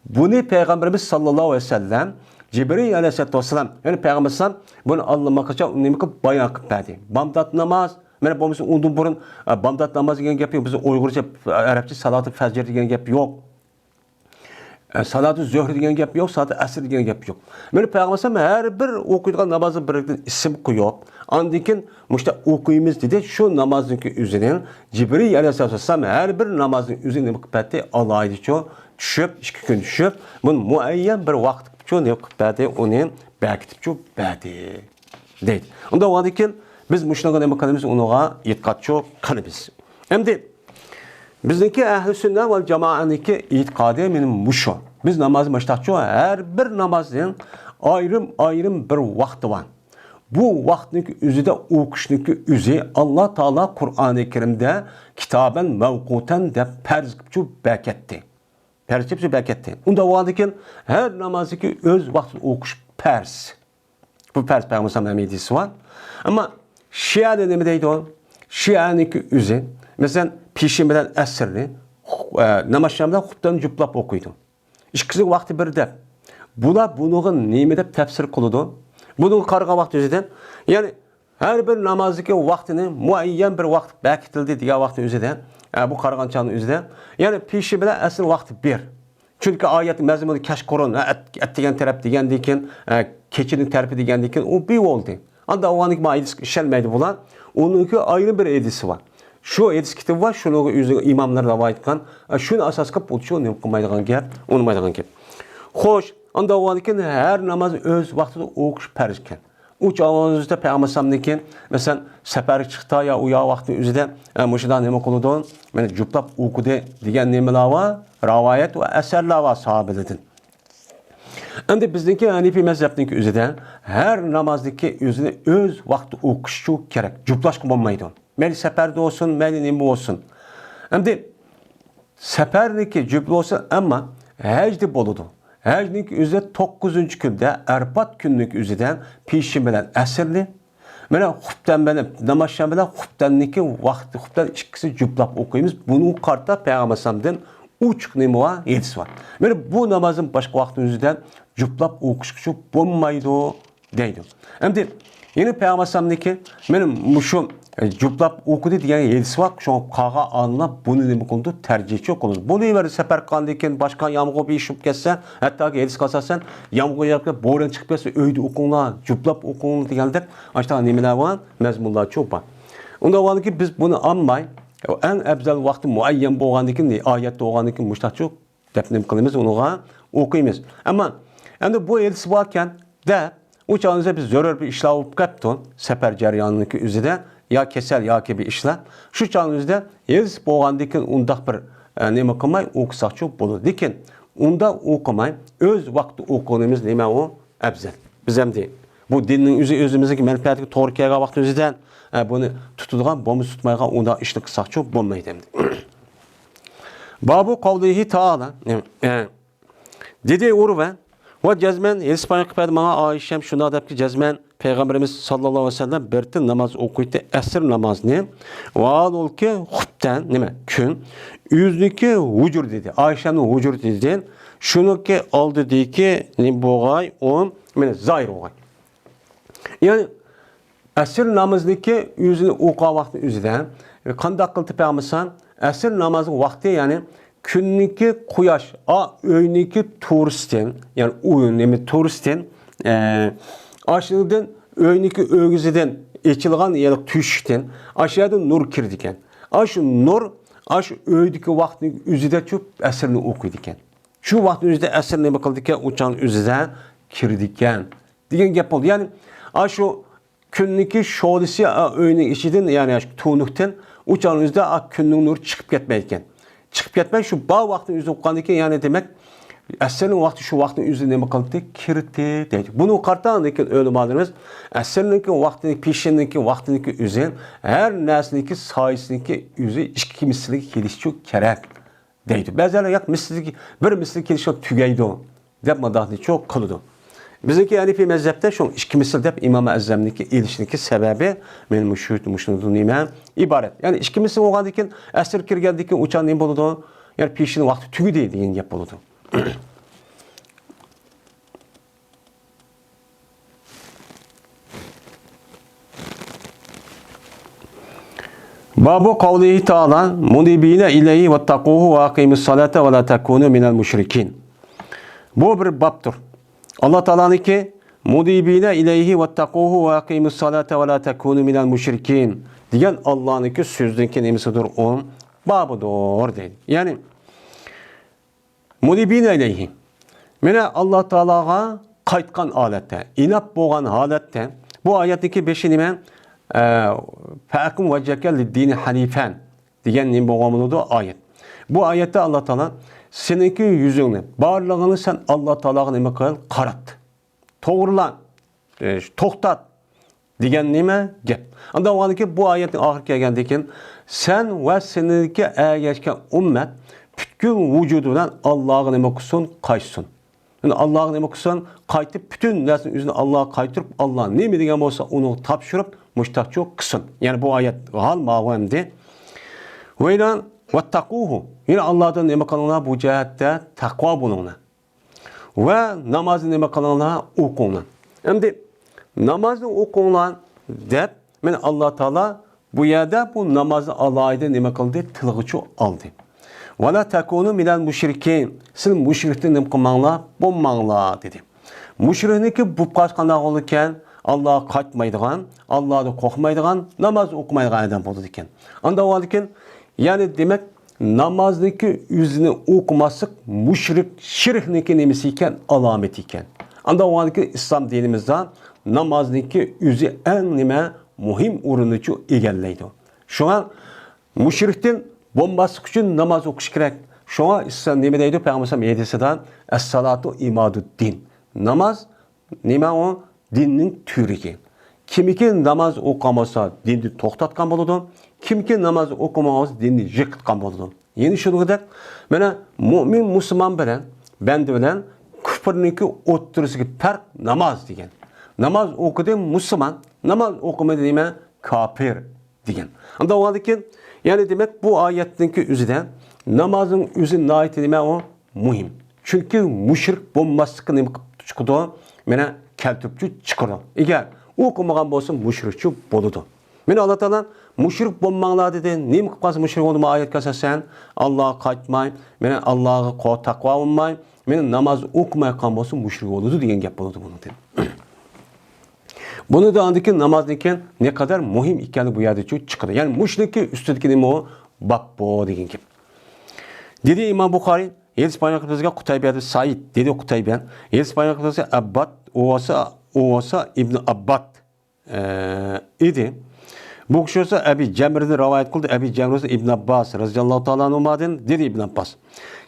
Bunu Peygamberimiz sallallahu aleyhi ve sellem Cibril aleyhissalatu vesselam yani Peygamber sallam bunu anlamakça nima qilib bayon qilib berdi. Bamdat namaz mana bo'lmasa undan burun bamdat namaz degan gap yo'q. Biz Uyg'urcha Arabcha salat-ı fajr degan gap yo'q. Salat-ı zöhr degan gap yo'q, salat-ı asr degan gap yo'q. Meni Peygamber sallam her bir o'qiydigan namozning biridan ism qo'yib, andan mushta o'qiymiz dedi. Shu namozning o'zidan Cibril alayhissalatu vesselam her bir namozning o'zini nima qilib berdi? Alaydicha tushib, 2 kun tushib, buni muayyan bir vaqt uchun nima qilib berdi? Uni bekitib berdi. Deydi. Unda o'g'andan biz mushnaga nima qilamiz? Unuga e'tiqodchi qilamiz. Endi bizniki ahl-i sünnet ve cemaatniki itiqadi menim muşu. Biz namazı başlaqçı her bir namazın ayrım bir vakti var. Bu vaktniki özüde o'qishniki özü Allah Taala Kur'an-ı Kerim'de kitaben mevquten de perz qilib beketdi. Perz qilib beketdi. Unda o'g'andan her namaziki öz vaqtini o'qish perz. Bu perz Peygamber sallallahu aleyhi ve sellem var. Ama Şia'da nima deydi o? Şia'niki özü mesela pişin bilen esirli namazşamdan xubdan juplab okuydu. İkisi vakti bir dep. Bula bunu nime dep tefsir kılıdı. Bunu karga vakti özüden. Yani her bir namazdaki vaktini muayyen bir vakt bekitildi diye vakti özüden. Bu kargançanın özüden. Yani pişin bilen esir vakti bir. Çünkü ayetin mezmunu keş korun. Et degen taraf degen diken, keçinin tarafı degen diken o bir oldu. Anda o anlık maidis işlenmeydi bulan. Onunki ayrı bir edisi var. Şu hadis kitabı var, şunu imamlar rivayet qilgan. Şunu asas qilib o'tishni nima qilmaydigan gap, unmaydigan gap. Xo'sh, unda o'g'andan her namaz öz vaqtida o'qish farz ekan. u çağımızda Peygamber'imdeki mesela sefer çıktı ya uya vakti üzerinde muşadan nima qildi? Mana juplab o'qidi degan nimalar var? Rivayet ve eserler var sahabelerden. Endi bizdeki Hanifi mezhebiniki üzerinde her namazdaki özüne öz vakti o'qishi kerak. Juplashqa bo'lmaydi. Mayli seferde olsun, mayli nima olsun. Endi seferniki jupla olsa ama hecdi bo'ladi. Hecdinki üzerinde 9. günde Arpat günlük üzerinden pişim bilen esirli. Mana xubdan bilan namazşan bilan xubdanniki vaqti xubdan ikkisi juplab o'qiymiz. Buni qarta Peygamber'imizden 3 nima var, 7 var. Mana bu namazın başqa vaqti üzerinden juplab o'qish bo'lmaydi deydi. Endi yine Peygamber'imdeki benim muşu juplab o'qidi degan 7 var. Şu qağa anlab buni nima qildi? Tercihchi qildi. Buni ver sefer qandikin başqa yağmur beshib ketsa, hatto 7 qalsasan, yağmur yağib bo'ron chiqib ketsa, uyda o'qinglar, juplab o'qinglar deganda, ashta nimalar var? Mazmunlar ko'p bor. Unda varki biz buni olmay, en afzal vaqti muayyan bo'lgandikin, oyatda bo'lgandikin mushtaqchu deb nima qilamiz, unuga o'qiymiz. Ammo endi bu 7 borkan da u chog'ingizda biz zarur bir ishlar bo'lib qapti, safar jarayonidagi o'zida ya kesel ya ki bir işler. Şu çağınızda yeriz boğandikin undaq bir nima qilmay o'qisaqchi bo'ladi. Lekin unda o'qimay öz vaqti o'qishimiz nima o afzal. Biz ham deyik. Bu dinning o'zimizdagi manfaatiga to'g'ri kelgan vaqt o'zidan buni tutadigan, bo'lmasa tutmaydigan unda ishni qilsaqchi bo'lmaydi endi. Babu qavlihi taala dedi Urva ve cezmen İspanya kıpaydı bana Ayşem şuna da ki cezmen Peygamberimiz sallallahu aleyhi ve sellem berti namaz okuydu esir namaz ne? Vaal ol ki hupten ne mi? Kün yüzdeki vücur dedi. Ayşem'in vücur dedi. Şunu ki aldı dedi ki ne boğay on yani zahir boğay. Yani esir namazdaki yüzünü okuğa vakti üzerinden kandak kıldı Peygamberimiz esir namazı vakti yani künniki kuyaş, öyniki turistin, yani uyun, yani turistin, aşağıdan öyniki ögüzüden, içilgan yelik tüşten, aşağıdan nur kirdiken. Aşı nur, aşı öydeki vaktin üzüde çok esirini okuydiken. Şu vaktin üzüde esirini bakıldiken, uçan üzüden kirdiken. Diyen gap oldu. Yani aşı künniki şolisi öynin içiden, yani tuğnukten, uçan üzüde künnün nur çıkıp gitmeyken. Çıkıp ketmey şu bağ vaktin yüzü okuyandıki yani demek eserin vakti şu vaktin yüzü nima qildi? Kirdi deydi. Bunu qartandaki ölümadırımız eserindeki vaktindeki pişindeki vaktindeki yüzü her nesindeki sayısındaki yüzü iki mislilik gelişçi kerek deydi. Bazıları yak mislilik bir mislilik gelişçi tügeydi o. Dep madahli çok kılıdı. Bizdeki Hanifi mezhepte şu iki misil dep İmam-ı Ezzem'deki ilişkindeki sebebi benim müşhudun iman ibaret. Yani iki misil oğandikin esir kirgendikin uçan neyim boludu? Yani pişinin vakti tügü değil deyin yap boludu. Babu kavlihi ta'ala munibine ileyhi ve takuhu ve akimus salate ve la takunu minel müşrikin. Bu bir babdır. Allah Teala'nın ki mudibine ileyhi vettakuhu ve akimus salate ve la tekunu minel müşrikin diyen Allah'ın ki sözündeki nemisidir on babıdır dedi. Yani mudibine ileyhi mene Allah Teala'ga qaytkan alette, inap boğan halette bu ayetteki beşi nime fe'akum veceke liddini hanifen diyen nime boğamılıdır ayet. Bu ayette Allah Teala seninki yüzünü, bağırlığını sen Allah Teala'ya nime kıl? Karat. Doğrulan, toxtat degan nima gap. Anda oğanki bu ayetin ahir kelgandikin sen ve seninki ergeçken ümmet bütün vücudundan Allah'a nima kılsın? Qaytsun. Yani Allah'a nima kılsın? Qaytıp bütün nersini yüzünü Allah'a qaytırıp Allah nemi degan olsa onu tapşırıp müştaqçı kılsın. Yani bu ayet hal mavamdi. Ve ilan vettakuhu. Yine Allah'tan nima kılınlar bu cihette takva bulunlar. Ve namazı nima kılınlar okunlar. Şimdi namazı okunlar dep men Allah Teala bu yerde bu namazı Allah'ı nima kıldı? Tılgıçı aldı. Ve la tekunu minel müşrikin. Siz müşrikten nima kılmanglar? Bulmanglar dedi. Müşrikniki bu kaçkanda olurken Allah'a kaçmaydıgan, Allah'a korkmaydıgan, namaz okumaydıgan adam oldu diken. Anda o diken yani demek namazdaki yüzünü okuması müşrik, şirkneki nemisi iken, alameti iken. Anda o andaki İslam dinimizde namazniki özü en nime muhim urununu egallaydi. Şuna müşriktin bombası için namaz okuş gerek. Şuna İslam nime deydi Peygamber medreseden es-salatu imaduddin. Namaz nime o dinin türü. Kimiki namaz okamasa dinni to'xtatgan bo'ladi, kimiki namaz okumasa dinni yiqitgan bo'ladi. Yeni şunug'da mana mu'min musulmon bilan banda bilan kufrniki o'ttirisiga farq namoz degan. Namoz o'qidi musulmon, namoz o'qimadi nima kafir degan. Unda o'ldiki, ya'ni demak bu oyatniki o'zida namozning o'zi nihoyat nima o muhim. Chunki mushrik bo'lmaslikni nima qilib chiqadi? Mana keltirib chiqadi. Agar o'qimagan bo'lsa mushrikchi bo'ladi. Meni Alloh taolo mushrik bo'lmanglar dedi. Nima qilib qolsa mushrik bo'lma oyatga asosan Allohga qaytmay, meni Allohga taqvo olmay, meni namoz o'qimay qolgan bo'lsa mushrik bo'ladi degan gap bo'ladi buni deb. Bunu da andaki namazniki ne kadar muhim ekanı bu yerda chiqadi. Ya'ni mushrikki ustidagi nima o bab bu degan gap. Dedi İmam Buxoriy Hadis payg'ambarimizga Qutaybiyada Said dedi Qutaybiyan. Hadis payg'ambarimizga Abbad Ovasa İbn Abbad idi. Bu kishi esa Abi Jamrni rivoyat qildi. Abi Jamr esa İbn Abbas roziyallohu taolo anhudan dedi İbn Abbas.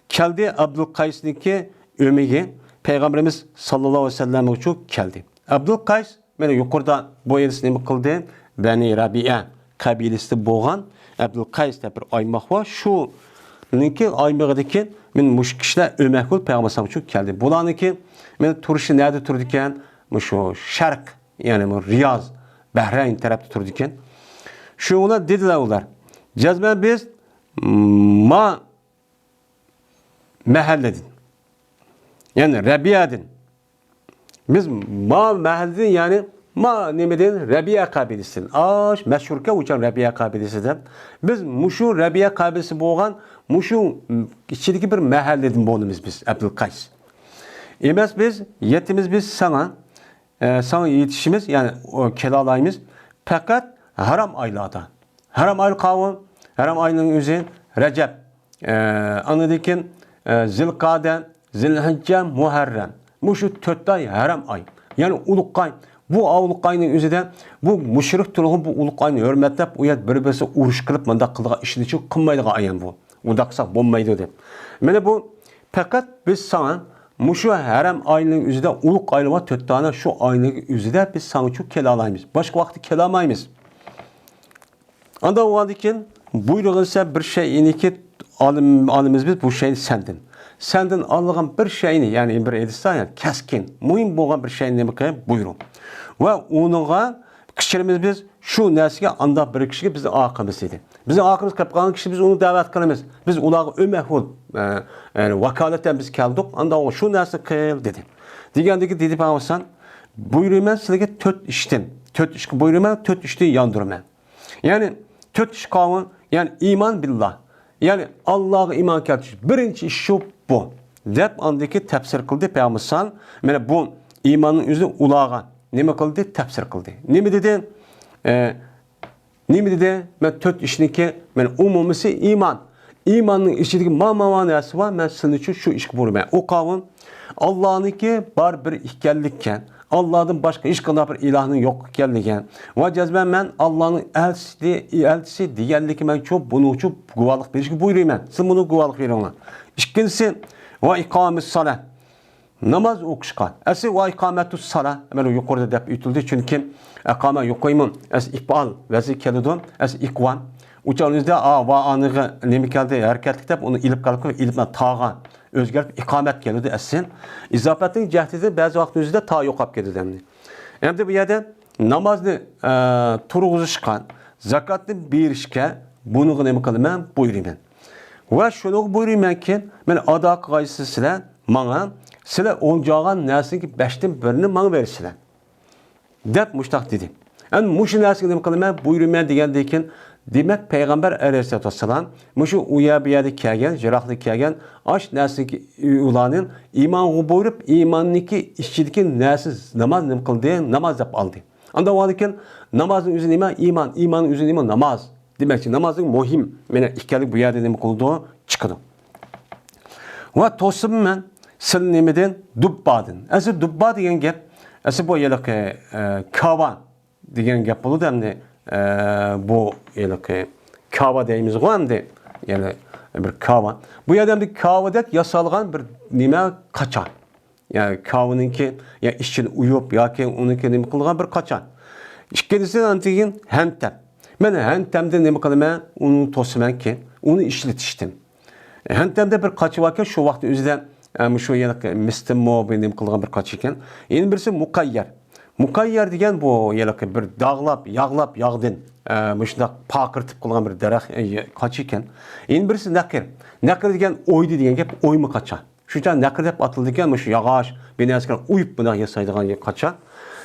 Keldi Abdul Qaysniki ömigi Peygamberimiz sallallohu alayhi vasallam uchun keldi. Abdul Qays mana yuqorida bu hadis nima qildi? Bani Rabi'a qabilasida bo'lgan Abdul Qays deb bir aymoq bor. Shu Ninki aymağıdaki men mush kishlar o'makul payg'ambar uchun keldi. Bularniki men turishi nerede turdi ekan? Shu Sharq, ya'ni Riyoz, Bahrayn tarafda turdi ekan. Shular dedilar ular. Jazman biz ma mahalladin. Ya'ni Rabi'adin. Biz ma mahalladin ya'ni ma nimeden Rabia kabilesinden. Meşhurka uçan Rabia kabilesinden. Biz muşu Rabia kabilesi bo'lgan muşu içindeki bir mahalleden bo'lamiz biz Abdülkays. Emas biz yetimiz biz sana yetişimiz yani kelalayımız fakat haram aylarda. Haram ayı kavun, haram ayının özü Recep. Anladıkken Zilkade, Zilhicce, Muharrem. Muşu 4 ay haram ay. Yani ulukkay. Bu avluk ayının özüde bu müşrik turğun bu uluk ayını hürmetlep uyat bir-birisi uruş kılıp manda kıldığı işini için kılmaydığı ayın bu. Unda kısak bulmaydı dep. Mene bu fakat biz sana muşu haram ayının özüde uluk ayı var 4 tane şu ayının özüde biz sana çok kelalayımız. Başka vakti kelamayımız. Anda o halde buyruğunsa bir şeyini ki alımız biz bu şeyi sendin. Senden alığın bir şeyini yani bir edistan yani keskin, mühim bo'lgan bir şeyini nima qilib buyurun. Ve onunla kişilerimiz biz şu neslige anda bir kişiye bizi akımız dedi. Bizim akımız kapılan kişi biz onu davet kılımız. Biz ulağı ömehul yani vakaletten biz kaldık. Anda o şu nesli kıl dedi. Diyendeki dedi Peygamber buyurun ben size 4 işten. 4 iş buyurun ben 4 işten yandırma. Yani 4 iş kavun yani iman billah. Yani Allah'a iman keltiş. Birinci iş şu bu. Dep andaki tefsir kıldı Peygamber. Yani bu imanın yüzü ulağa. Nima qildi? Tafsir qildi. Nima dedi? Nima dedi? Men 4 ishniki, men umumisi iman. İmanning ichidagi ma'nasi var. Men sizin uchun shu ishga buyurman. O qavm Allohniki bar bir ekanligidan, Allohdan boshqa hech qanday bir ilohning yo'q ekanligidan va jazman men Allohning elchisi deganligi men cho'p buning uchun guvohlik berishga buyurman. Siz buni guvohlik beringlar. Ikkinchisi va iqomis salat. Namaz o'qishga. Asli va iqomatus sala. Mana yuqorida deb aytildi chunki iqoma yo'qayman. As iqbal vazi keladi. As iqvan. Uçağınızda va anığı nima keldi harakat deb uni ilib qolib ilibdan tag'a o'zgarib iqomat keladi asin. Izofatning jahdida ba'zi vaqt o'zida ta yo'qolib ketadi. Endi bu yerda namozni turg'izishga, zakotni berishga buni nima qilaman buyuraman. Va shuni buyurmanki, men ado qilgaysizlar, menga sizlar o'ljagan narsaga 5dan 1ni menga bersizlar. Deb mushtaq dedi. Endi mushu narsaga nima qilaman buyuraman degandan keyin demak Peygamber Aleyhisselatü Vesselam muşu uyabiyada kelgan, jiroqda kelgan ash narsaga ularning iymonni buyurib, iymonniki ichidagi narsa namoz nima qildi? Namoz deb oldi. Unda o'zikin namozning o'zi nima? Iymon, iymonning o'zi nima? Namoz. Demakki namozning muhim, meni ikkalik bu yerda nima qildi? Chiqdi. Va to'sibman sil nimadan dubbadin. Asli dubba degan gap Asıl bu yerlik kava degan gap bo'ladi hamda bu yerlik kava deymiz go hamda yani bir kava. Bu yerda kavadek yasalgan bir nima qacha. Yani kavanınki ya işçini uyup yoki uniki nima qilgan bir qacha. İkincisidan keyin hentem. Men hentemde nima qilaman? Uni to'simanki, uni ishlatishdim. Hentemde bir qacha varken şu vaqt o'zida şu yerlik mistimmo nima qilgan bir qacha ekan. Endi birisi muqayyar. Muqayyar degan bu yerlik bir dağlab, yağlab, yağdin shundoq paqirtib qilgan bir daraxt qacha ekan. Endi birisi naqir. Naqir degan o'ydi degan gap, o'ymi qacha. Shuncha naqir deb atildi ekan, shu yog'och, binasini uyib bunday yasaydigan qacha.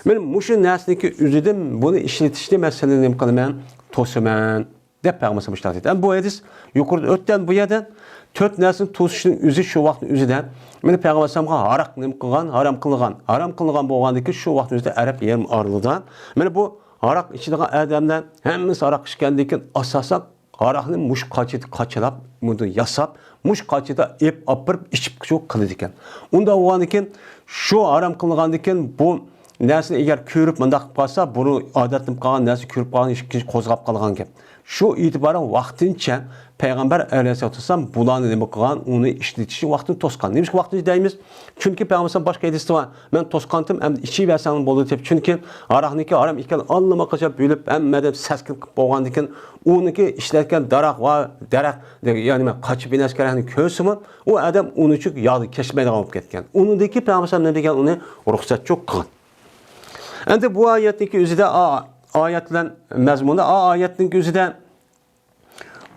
Men mushu narsaniki o'zidim buni ishlatishda masalani nima qilaman? To'siman deb payg'ambar ishlatdi. Bu hadis yuqorida o'tgan bu yerda 4 narsani to'sishning o'zi shu vaqt o'zida meni payg'ambarga aroq nima qilgan, harom qilgan bo'lgandiki shu vaqt o'zida arab yarim orlidan mana bu aroq ichadigan odamlar hammasi aroq ichgandan keyin asosan aroqni mush qachilab, buni yasab, mush qachida ep opirib ichib shu qiladi ekan. Unda bo'lgandan keyin shu harom qilgandan keyin bu narsani agar ko'rib mundaq qilsa, buni odatlanib qolgan narsa ko'rib qolgan ish qo'zg'ab qolgan gap. Shu e'tiboran vaqtincha payg'ambar alayhissalatu vasallam bularni nima qilgan, uni ishlatishi vaqtini to'sgan. Nima vaqtini deymiz? Chunki payg'ambar boshqa hadisda bor. Men to'sqandim, endi ichiversam bo'ladi deb. Chunki aroqniki harom ekan, allama qachab bo'lib, hammadan saskin qilib bo'lgandan keyin uniki ishlatgan daraxt va daraxt, ya'ni men qochib binaskarani ko'rsimi, u odam uni uchun yog'ni kechmaydigan bo'lib ketgan. Unidagi payg'ambar nima degan, uni ruxsat yo'q qilgan. Endi bu oyatning o'zida oyatlar mazmuni oyatning o'zida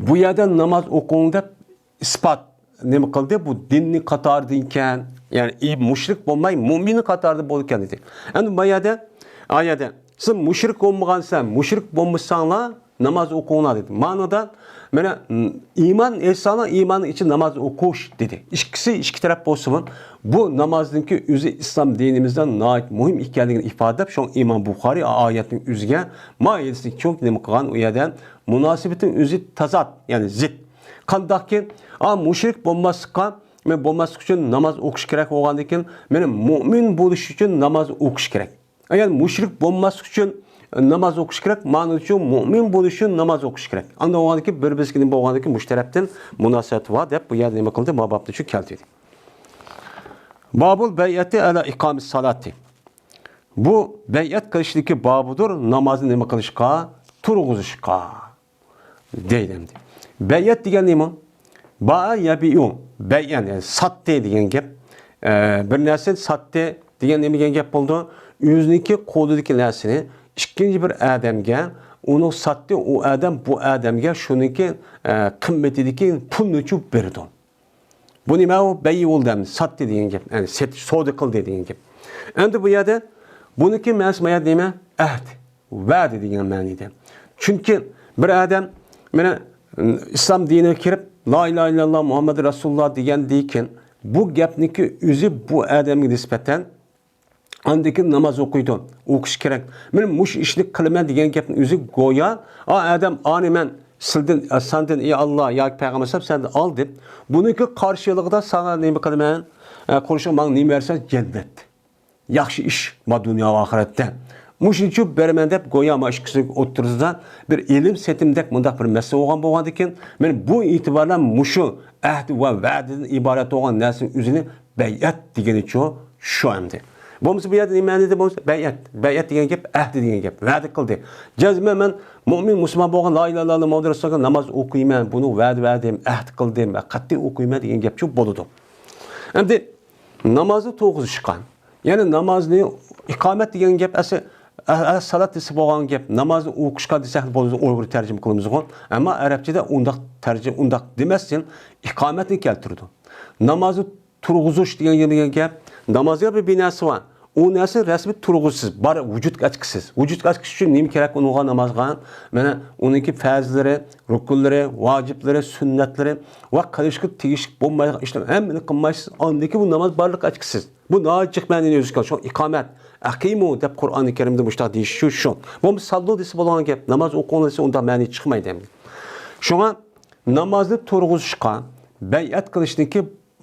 bu yerda namoz o'qing deb isbot nima qildi? Bu dinni qatorida ekan, ya'ni mushrik bo'lmay mu'min qatorida bo'lgan dedi. Endi bu yerda oyatda siz mushrik bo'lmagansan, mushrik bo'lmasanglar namoz o'qinglar dedi. Ma'noda mana iymon insonlar iymonning ichi namoz o'qish dedi. Ikkisi ikki taraf bo'lsin. Bu namozningki o'zi islom dinimizdan nihoyat muhim ekanligini ifodalab, shu Imom Buxoriy oyatning o'ziga moyillik cho'k nima qilgan u yerdan munosabatin o'zi tazat, ya'ni zid. Qandaqki, mushrik bo'lmaslikqa, men bo'lmaslik uchun namoz o'qish kerak bo'lgandan keyin, meni mu'min bo'lish uchun namoz o'qish kerak. Agar mushrik bo'lmaslik uchun namoz o'qish kerak, ma'no uchun mu'min bo'lish uchun namoz o'qish kerak. Unda bo'lganki, bir-birisiga bo'lganki mushtarabdan munosabat bor deb bu yerda nima qildi? Mababni shu keltirdi. Babul bay'ati ala iqamis salati. Bu bay'at qilishlikki babudur, namozni nima qilishga, turg'izishga deydi. Bay'at degan nima? Ba'a yabi'u. Bay'an, yani satdi degan gap. Bir narsa satdi degan nima degan gap bo'ldi? O'ziniki qo'lidagi narsani ikkinchi bir odamga uni satdi, u odam bu odamga shuniki qimmatidagi pulni uchun berdi. Bu nima u? Bay'i o'ldam, satdi degan gap. Ya'ni savdo qildi degan gap. Endi bu yerda buniki ma'nosi nima? Ahd, va'da degan ma'noda. Chunki bir odam mana islom diniga kirib la ilaha illalloh Muhammad rasululloh degandan keyin bu gapniki o'zi bu odamga nisbatan andaki namoz o'qiydi, o'qish kerak. Men mush ishni qilaman degan gapning o'zi go'yo odam ani men sendin ey Allah ya payg'ambar sendan ol deb buniki qarshiligida sana nima qilaman? Qo'shib men nima bersan jannat. Yaxshi ish ma dunyo va oxiratda. Mushuning uchun beraman deb go'yo ma ishkisi o'tirizda bir ilm setimdek mundaq bir masala bo'lgan bo'lgan ekan, men bu e'tibordan mushu ahd va va'dadan iborat bo'lgan narsaning o'zini bay'at degan uchun shu endi. Bo'lmasa bu yerda nima dedi bo'lsa bay'at. Bay'at degan gap ahd degan gap. Va'da qildi. Jazman men mu'min musulmon bo'lgan la ilaha illalloh Muhammad rasululloh namoz o'qiyman, buni va'dim, ahd qildim, qat'iy o'qiyman degan gap shu bo'ladi. Endi namozni to'g'izishgan. Ya'ni namozni iqomat degan gap salat desa bo'lgan gap, namozni o'qishga desak bo'ladi, Uyg'ur tarjima qilamiz. Ammo arabchada undaq demasdan iqomatni keltirdi. Namozni turg'izish degan gap, namozga bir binasi bor. O narsa rasmiy turg'usiz, bor vujudga ochqisiz. Vujudga ochish uchun nima kerak unga namozga? Mana uniki farzlari, rukunlari, vojiblari, sunnatlari va qilishga tegishli bo'lmaydigan ishlar hammani qilmaysiz. Ondaki bu namoz borliq ochqisiz. Bu nojiq ma'noni o'ziga shu iqomat, aqimu deb Qur'oni Karimda mushtaq deyish shu. Bu sallo desa bo'lgan gap, namoz o'qilsa unda ma'ni chiqmaydi endi. Shunga namozni turg'izishga bay'at qilishniki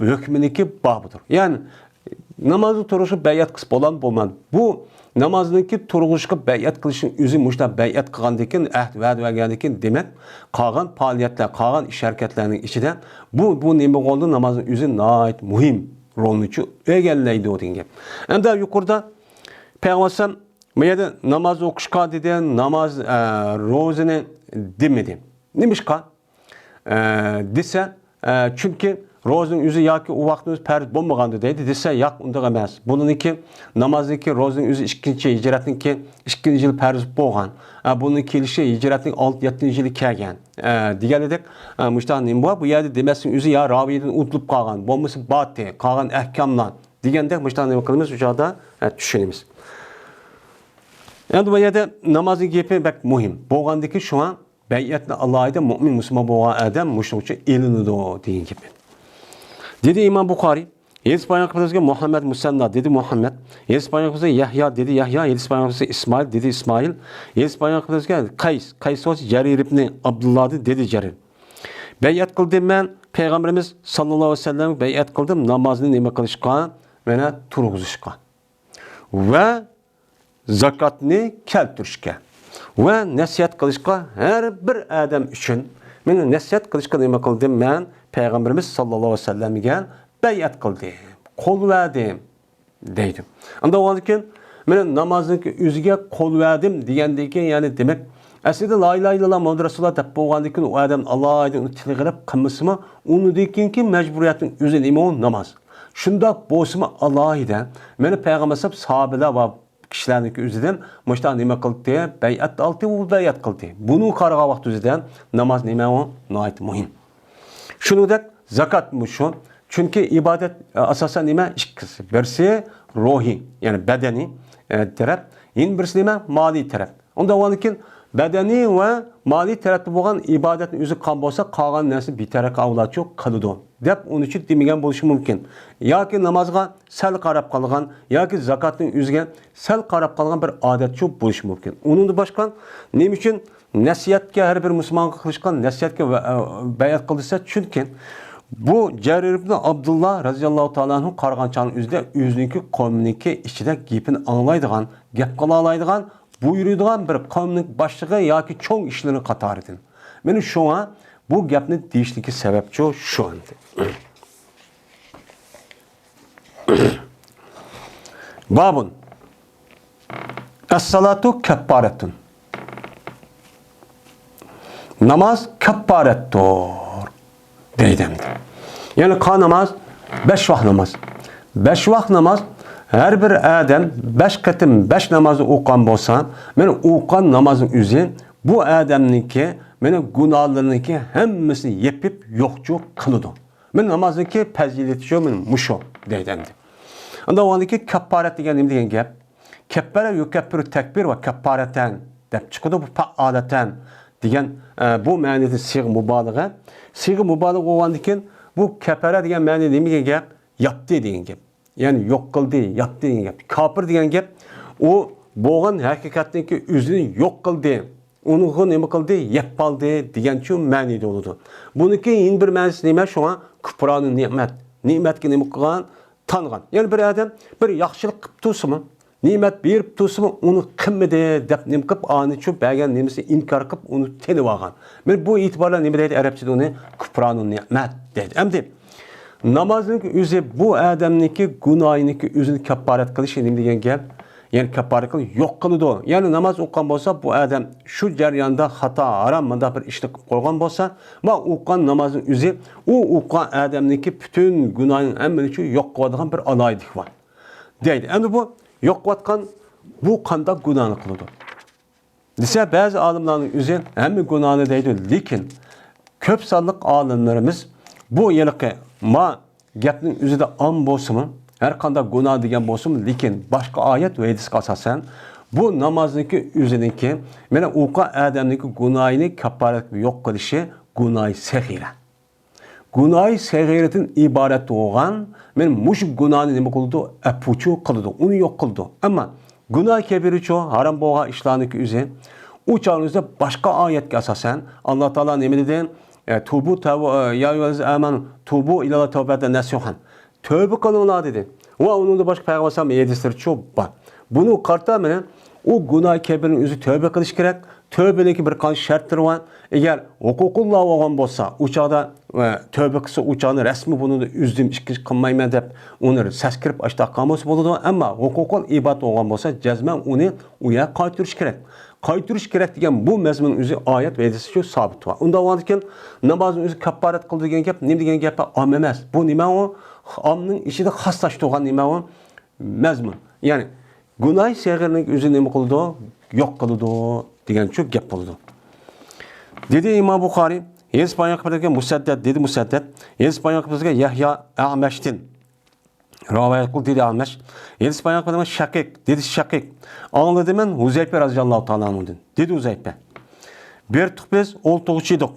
hukminiki bobidir. Ya'ni namazı turuşu beyat kısıp olan bulmadı. Bu namazdaki turuşu beyat kılışın üzü muşta beyat kılgandikin, ahd vaad vergendikin demek, kalan faaliyetler, kalan iş hareketlerinin içinde bu nemi oldu namazın üzü nait muhim rolünü egelleydi o denge. Hem de yukarıda Peygamber bu yerde namaz okuşka dedi, namaz rozunu demedi. Nemişka? Dese, çünkü rozun yüzü yaki o vaktimiz perz bulmagandı dedi. Dese yak unda emas. Bunun iki namazdaki rozun yüzü ikinci hicretin ki ikinci yıl perz boğan. Bunun kilişi hicretin 6-7 yılı kelgen. Diğerledik müştahın bu yerde demesin yüzü ya raviyeden unutulup kalgan. Bulması batı, kalgan ehkamlan. Diğerinde müştahın bakılımız uçağda düşünümüz. Yani bu yerde namazın gepi bek muhim. Boğandaki şu an beyetle Allah'ı mümin Müslüman boğan adam müştahı elini de o deyin gibi. Dedi İmam Bukhari, Yedis Peygamberimiz Muhammed Musanna dedi Muhammed. Yedis Peygamberimiz Yahya dedi Yahya. Yedis Peygamberimiz İsmail dedi İsmail. Yedis Peygamberimiz Kays olsa Cerir ibn Abdullah dedi Cerir. Beyat kıldım ben Peygamberimiz sallallahu aleyhi ve sellem beyat kıldım namazını nime kılışka ve turguzuşka. Ve zakatını keltürüşke. Ve nasihat kılışka her bir adam için men nasihat kılışka nime kıldım ben Peygamberimiz sallallahu aleyhi ve sellem'e beyat kıldım. Kol verdim deydim. Anda o halde men namazın üzüge kol verdim diyendeki yani demek aslında la ilahe illallah Muhammed Resulullah dep bolgandan o adam Allah'a onu tilgirip kılmasımı onu dekinki mecburiyetin üzerine imon namaz. Şunda bolsuma Allah'dan meni Peygamber sahabeler ve kişilerin üzerinden müştah nime kıldı diye beyat aldı ve beyat kıldı. Bunu karga vakti üzerinden namaz nime o nait muhim. Şunu da zakat mı şu? Çünkü ibadet asasen nime ikisi. Birisi ruhi yani bedeni taraf, yine birisi nime mali taraf. Onda o halde bedeni ve mali tarafı boğan ibadetin yüzü kan bolsa kalan nersi bir taraf avlat çok kalıdı. Dep onun için demigen buluşu mümkün. Ya ki namazga sel karab kalgan, ya ki zakatın yüzüge sel karab kalgan bir adet çok buluşu mümkün. Onun da başkan ne için nasihatke her bir Müslüman kılışkan nasihatke beyat kıldıysa çünkü bu Cerir ibn Abdullah radıyallahu ta'ala anhu kargançanın üzde yüzünki komüniki içinde gipini anlaydıgan, gep kalalaydıgan buyurduğun bir kavmin başlığı ya ki çok işlerini katar edin. Benim şu an bu gapni deyişteki sebepçi şu anda. Babun Es-salatu keffaretun. Namaz keffarettir. Deydem. Yani namaz 5 vaxt namaz. 5 vaxt namaz her bir adam 5 kıtım 5 namazı okuyan bolsa, men okuyan namazın üzü bu adamniki, men günahlarınki hemmisini yepip yokçu kılıdı. Men namazınki pezileti şu men muşo deydemdi. Anda o andaki keffaret degan gap. Keffare yukeffiru tekbir ve keffareten dep çıkıdı bu fa'aleten degan bu ma'nida siğ mübalağa. Siğ mübalağa olgandikin bu keffare degan ma'nida nima gap? Yaptı degan gap. Yani yok kıldı, yaptı degan gap. Kafir degan gap o boğan hakikatdeki üzünü yok kıldı. Onu nima kıldı? Yep aldı degan şu ma'nida oldu. Buniki yin bir ma'nisi nima? Şu an küfranın nimet. Nimetki nima kılgan? Tanıgan. Yani bir adam bir yaxşılık qıp tursimi, nimet berip tursimi, onu qilmadi deb nima qilib, ani şu bergan nimasi inkar qilib, onu tenib olgan. Men bu itibarla nima deydi arabchada uni küfranun nimet deydi. Endi namazning o'zi bu adamniki gunohiniki o'zini kafforat qilish nima degan gap? Yani kafforat qilib yo'q qiladi. Yani namoz o'qigan bo'lsa, bu adam shu jarayonda xato, harom manda bir ishni qilib qo'ygan bo'lsa, va o'qigan namozning o'zi u o'qigan odamniki butun gunohning hammasini yo'q qiladigan bir alaylik bor. Deydi. Endi bu yo'q qilayotgan bu qanday gunohni qiladi? Desa ba'zi olimlarning o'zi hamma gunohni deydi, lekin ko'p sonli olimlarimiz bu yilqi ma gapning o'zida am bo'lsin her qanday günah degan bo'lsin, lekin boshqa oyat va hadisga asosan bu namozniki o'ziniki mana o'qigan odamniki gunohini kafforat yo'q qilishi gunohi sagira. Gunohi sagiradan iborat bo'lgan, men mush gunohni nima qildi? Apuchu qildi, uni yo'q qildi. Ammo gunoh kabiricho harom bo'lgan ishlarniki o'zi u chog'ingizda boshqa oyatga asosan Alloh taolo nima dedi? Tubu ya ayyuhallazina amanu tubu ila tawbatan nasuhan. Tövbe kılınlar dedi. Va onun da başka Peygamber sallam hadisleri çok var. Bunu qartamana o günah kebirin özü tövbe qilish kerak. Tövbedeki bir qancha shartlari var. Agar huququlloh olgan bo'lsa, u chaqda tövbe qilsa, u chaqni rasmi buni uzdim ikkinchi qilmayman deb uni saskirib ashtaqqan bo'lsa bo'ladi. Ammo huququl ibodat olgan bo'lsa, jazman uni u yerga qaytarish kerak. Qaytarish kerak degan bu mazmun o'zi oyat va hadisda shu sabit var. Unda bo'lgan namozni o'zi kaffarat qildi degan gap, nima degan gap am emas. Bu nima u? Amning ichida xaslashtirgan nima u? Mazmun. Ya'ni gunoh seg'irning o'zi nima qildi? Yo'q qildi degan shu gap bo'ldi. Dedi İmam Buxoriy, Yespaniyaq bilan Musaddad dedi Musaddad, Yespaniyaq bilan Yahya A'mashtin rivoyat qildi dedi A'mash. Yespaniyaq bilan Shaqiq dedi Shaqiq. Anladım men Huzayfa radhiyallohu ta'ala anhudan. Dedi Huzayfa. Bir biz oltoğuchi edik.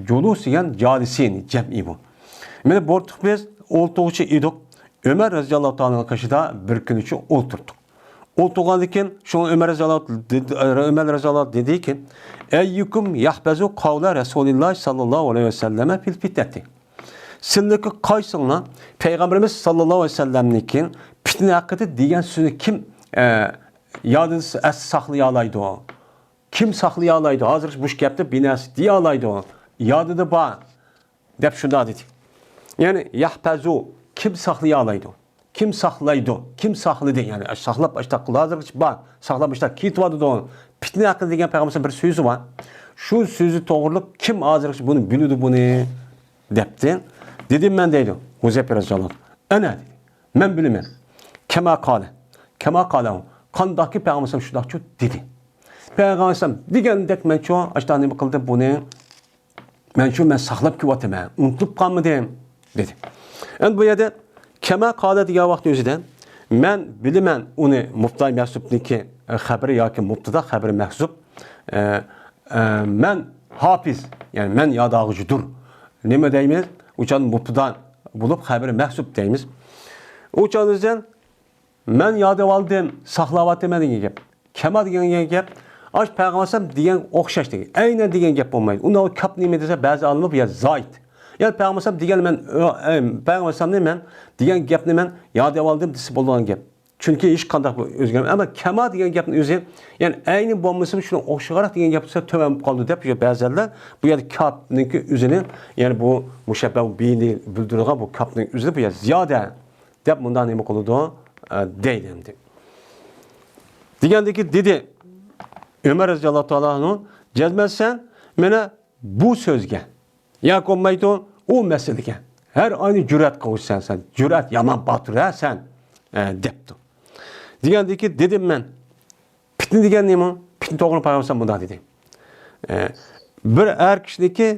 Julus degan jalisini jam'i bu. Meni bir biz oltoğuchi edik. Ömer radhiyallohu ta'ala qarshida bir kun uchun o'tirdik. O'tirgan ekan, shu Ömer radhiyallohu dedi ki: "Eyyukum yahbazu qawla Rasululloh sallallohu alayhi vasallam fil fitnati." Sizlarga qaysinglar Peygamberimiz sallallohu alayhi vasallamnikin fitna haqida degan so'zni kim yodida saqlay oladi? Kim saqlay oladi? Hozir bu gapni binasi deya oladi. Yodida bor deb shunda dedi. Ya'ni yahbazu kim saqlay oladi? Kim saqlaydi? Kim saqladı? Yani saqlab ashtaq hozir bor. Saqlab ashtaq ketibadi. Fitna haqida degan Peygamberimiz bir so'zi bor. Shu so'zi to'g'riliq kim hozir buni biladi buni debdi. Dedim men deydi. Huzayfa radhiyallohu ana dedi. Men bilaman. Kema qala. Kema qala. Qandaki Peygamberimiz shundaqchu dedi. Peygamberimiz degandek men shu ashtaq nima qildi buni? Men shu men saqlab kelyapman. Unutib qolmadim dedi. Endi bu yerda Kema qala degan vaqt o'zidan men bilaman uni Muftay Mahsubniki xabari yoki Mubtada xabari Mahsub men hafiz, yani men yodag'ichidir. Nima deymiz? O'chan Mubtada bo'lib xabari Mahsub deymiz. O'chanizdan men yodab oldim, saqlayapman degan gap. Kema degan gap ash Peygamber degan o'xshash degan. Aynan degan gap bo'lmaydi. Unda o kap nima desa ba'zi olimlar bu yer zoid. Yani Peygamber degan Peygamber men degan gapni men yodab oldim desa bo'lgan gap. Chunki hech qanday o'zgarmaydi. Ammo kema degan gapni o'zi, yani ayni bo'lmasa shuni o'xsharoq degan gap desa to'van qoldi deb ba'zilar bu yerda kapniki o'zini, yani bu mushabbah bini bildirgan bu kapning o'zida bu yer ziyoda deb bundan nima qiladi deydi endi. Degandiki dedi Ömer radhiyallohu ta'ala anhu jazmasan mena bu so'zga ya olmaydi o meselege. Her aynı cüret kavuşsan sen. Cüret yaman batıra sen depti. Degandiki dedim men. Fitne degan nima? Fitne to'g'ri Peygamber bunday dedi. Bir er kişideki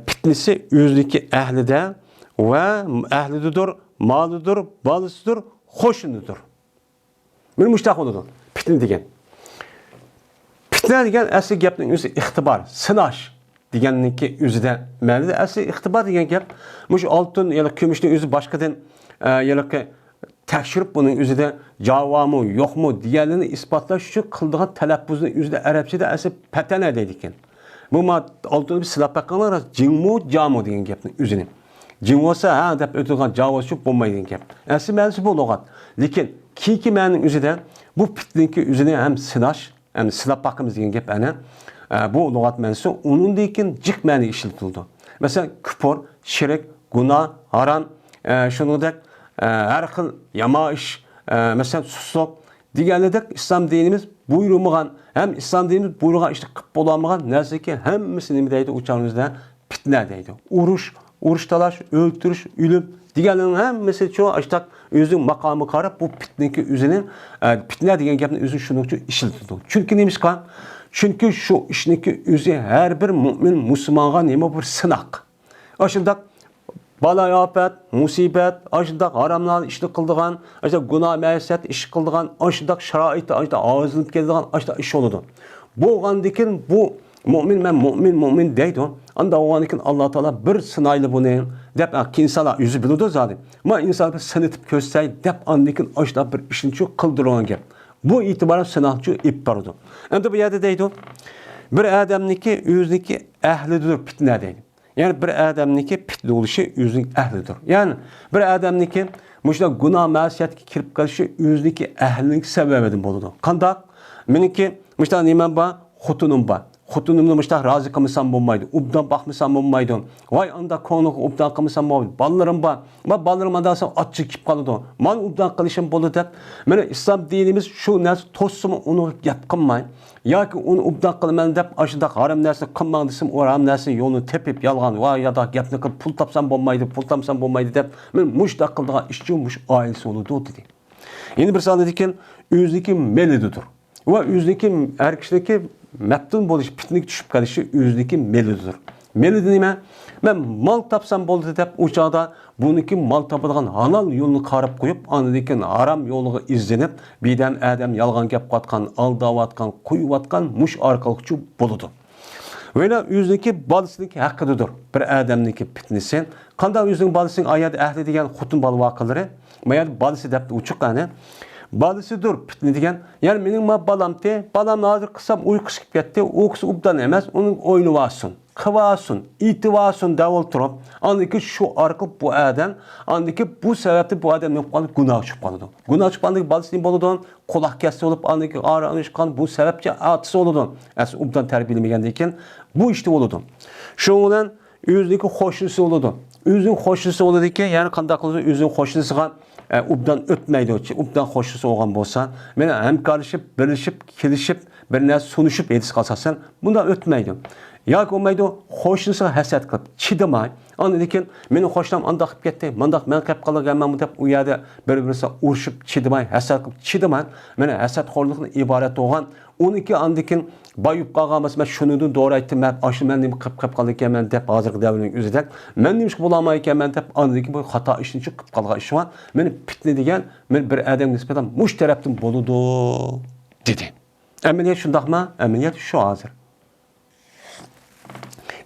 fitnesi o'zniki ahlida va ahlidir, molidir, bolasidir, qo'shinidir. Meni mushtaq bo'ladi. Fitne degan. Fitne degan asli gapning o'zi ixtibor, sinash deganiki o'zida ma'noda asli ixtibor degan gap mush oltin yoki kumushning o'zi boshqadan yoki tekshirib buning o'zida javobmi yo'qmi deganini isbotlash uchun qildigan talaffuzning o'zida arabchada asli patana deydi ekan. Bu oltinni silab baqqanlar jingmu jamu degan gapning o'zini. Jing bo'lsa ha deb o'tilgan javob shu bo'lmaydi degan gap. Asli ma'nosi bu lug'at. Lekin keyingi ma'noning o'zida bu fitniki o'zini ham sinash, ham silab baqqimiz degan gap ana bu lug'at ma'nosi uningdan jiq ma'no ishlatildi. Masalan, kufr, shirk, gunoh, harom, shuningdek har xil yomon ish, masalan, susluq deganidek islom dinimiz buyurmagan, ham islom dinimiz buyurgan ishni qilib bo'lolmagan narsaki hammasi nima deydi o'chamizda fitna deydi. Urush talash, o'ldirish, o'lim deganning hammasi shu ashtaq o'zining maqomi qarab bu fitnaki o'zining fitna degan gapni o'zi shuning uchun ishlatildi. Chunki nimishqa? Chunki shu ishniki o'zi har bir mu'min musulmonga nima bir sinoq. Ashundaq balo ofat, musibat, ashundaq haromlar ishni qildigan, ashundaq gunoh ma'siyat ish qildigan, ashundaq sharoitda ashundaq og'izlanib keladigan ashundaq ish bo'ladi. Bo'lgandan bu mu'min deydi. Anda o'g'anikin Alloh taolo bir sinoyli buni deb insonlar o'zi biladi zodi. Ma inson bir sinitib ko'rsay deb andikin ashundaq bir ishni shu qildirgan gap. Bu itiboran sinoqchi ib bordi. Endi bu yerda deydi bir odamniki o'zniki ahlidir fitna deydi. Yani bir adamniki pitli oluşu özünün ehlidir. Yani bir adamniki muşda günah masiyatga kirib qolishi o'ziniki ahlilik sababidan bo'ladi. Qandoq? Meniki muşda nima bor? Xotinim bor. Xotinimni muşda rozi qilmasam bo'lmaydi. Ubdan baxmasam bo'lmaydi. Voy anda ko'ngli ubdan qilmasam bo'lmaydi. Bolalarım bor. Va bolalarım andasan ochchi kib qoladi. Men ubdan qilishim bo'ladi deb. Mana islom dinimiz shu narsa to'simi uni gap qilmay yoki uni ubdan qilman deb ashunda harom narsa qilmang desam, o harom narsa yo'lini tepib yolg'on va yoda gapni qilib pul topsam bo'lmaydi, pul topsam bo'lmaydi deb men mushda qildigan ishchi mush oilasi bo'ladi dedi. Endi bir son ekan o'zniki melididir. Va o'zniki har kishiniki məftun bo'lish, pitnik tushib qolishi o'zniki melididir. Melidi nima? Men mal topsam bo'ldi deb o chog'da buniki mal topadigan halol yo'lni qarab qo'yib, andan harom yo'liga izlanib, bedam adam yolg'on gap qotgan, aldayotgan, qo'yayotgan mush orqaliqchi bo'ladi. Veya o'zniki bolasiniki haqidadir. Bir odamniki pitnisi, qanday o'zining bolasining oyat ahli degan xotin bola voqalari, mayli bolasi deb uchiqqani balısıdır pitni degan. Yani mening balamti, balam hozir qilsam uyqusi kelib ketdi, o'qisi ubdan emas, uning o'ynavatsin, qilvasin, itivasin deb o'tirib, andiki shu orqali bu odam, andiki bu sababli bu odam nima qilib gunoh chiqib qoladi. Gunoh chiqqandagi balasi nima bo'ladi? Quloq kassa bo'lib, andiki aranishgan bu sababchi atisi bo'ladi. As ubdan tarbiyalamagandan keyin bu ishda bo'ladi. Shu bilan o'ziniki xo'shnisi bo'ladi. O'zining xo'shnisi bo'ladi ekan, ya'ni qanday qilsa o'zining xo'shnisiga ubdan o'tmaydi, ubdan xo'shnisi olgan bo'lsa, meni hamkorlashib, birlashib, kelishib, bir narsa sunishib yetish qilsasan, bundan o'tmaydi. Yoki olmaydi, xo'shnisiga hasad qilib, chidamay, ondan keyin meni xo'shlam andoq qilib ketdi, mendaq men qilib qolganman deb u yerda bir-birisiga urushib, chidamay, hasad qilib, chidamay, meni hasadxo'rlikdan iborat bo'lgan, uniki ondan keyin bayıp qolgan bo'lsa, men shunidan to'g'ri aytdim, men aşı men nima qilib qolgan ekanman deb hozirgi davrning o'zida, men nima ish bo'la olmay ekanman deb, ondan bu xato ishni qilib qolgan ish bor. Meni pitni degan, men bir odamga nisbatan mush tarafdan bo'ladi dedi. Amaliyat shundaqmi? Amaliyat shu hozir.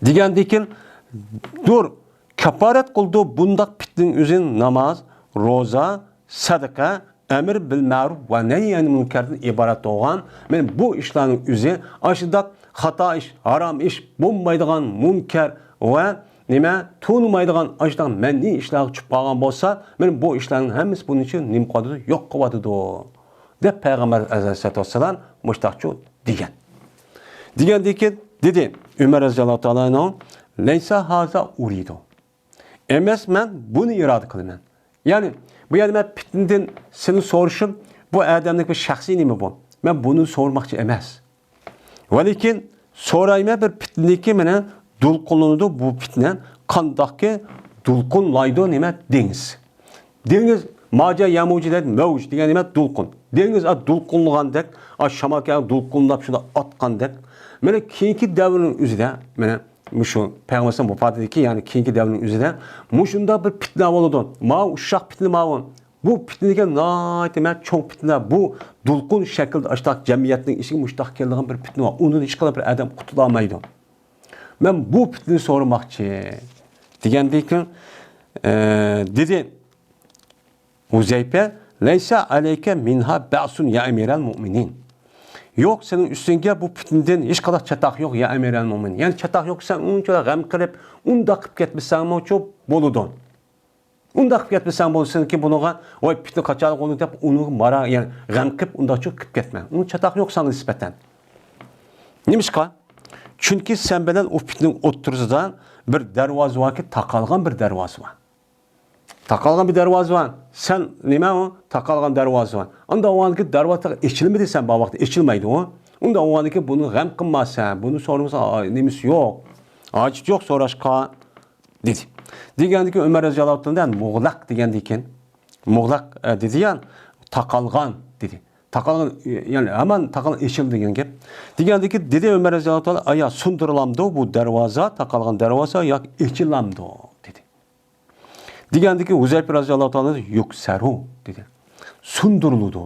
Degandan keyin dur kafarat qildi bundaq pitning o'zin namoz, roza, sadaqa, emir bil ma'ruf ve nehyen münkerden ibaret olan, men bu işlerin özü aşıda hata iş, haram iş, bulmaydıgan münker ve nime tuğulmaydıgan aşıdan menni işler çıkıp kalgan bolsa, men bu işlerin hemisi bunun için nim kadıdı, yok kıvadıdı. De Peygamber Aleyhisselatü Vesselam müştakçı diyen. Diyen dedi, Ömer Azizallahu Teala'nın leysa haza uridu. Emes men bunu irade kılım. Yani bu yerda men pitnidan seni soruşum, bu adamning bir shaxsiy nima bu? Men buni so'rmoqchi emas. Lekin so'rayman bir pitniki meni dulqunlanadi bu pitna qandoqki dulqunlaydi nima dengiz. Dengiz moja yamuji deb mavj degan nima dulqun. Dengiz dulqunlagandek, shamalga dulqunlab shunda otgandek. Mana keyingi davrning o'zida mana mushu Peygamber vafot etdiki, ya'ni keyingi davrning o'zida mushunda bir pitna bo'ladi. Ma ushaq pitna ma'lum. Bu pitniga naytma cho'ng pitna, bu dulqun shaklda ashtaq jamiyatning ishiga mushtaq keladigan bir pitna. Uni hech qanday bir odam qutula olmaydi. Men bu pitni so'ramoqchi degandek dedi Huzeyfe, "Leysa aleyke minha ba'sun ya emiral mu'minin." Yok senin üstünge bu pitninden hiç kadar çatak yok ya emiral mu'minin. Yani çatak yok sen onunca gam qilib, unda qilib ketmisan mı çok boludun. Unda qilib ketmisan bolsun ki bunuğa oy pitni qachon qo'ydi deb uni mara yani gam qilib unda çok qilib ketma. Onun çatak yok sana nispeten. Nimişqa? Çünkü sen bilen o pitning o'ttirisidan bir darvoza var ki taqalgan bir darvoza var. Taqalgan bir darvoza var. Sen nima o? Taqalgan darvoza var. Unda o anki darvoza echilmedi sen bu vaqtda echilmaydi o. Unda o anki bunu gam qilmasa, bunu so'ramasa nemisi yo'q. Hojat yo'q so'rashqa dedi. Degandiki Ömer Raziyallohu anhudan muğlaq degandikin. Muğlaq dedi yani taqalgan dedi. Taqalgan yani hemen taqalgan echildi degan gap. Degandiki dedi Ömer Raziyallohu anhu aya sundirilamdi bu darvoza, taqalgan darvoza yoki echilamdi dedi. Degandiki Huzeyfe Raziyallohu anhu yuksaru dedi. Sunduriludi dedi.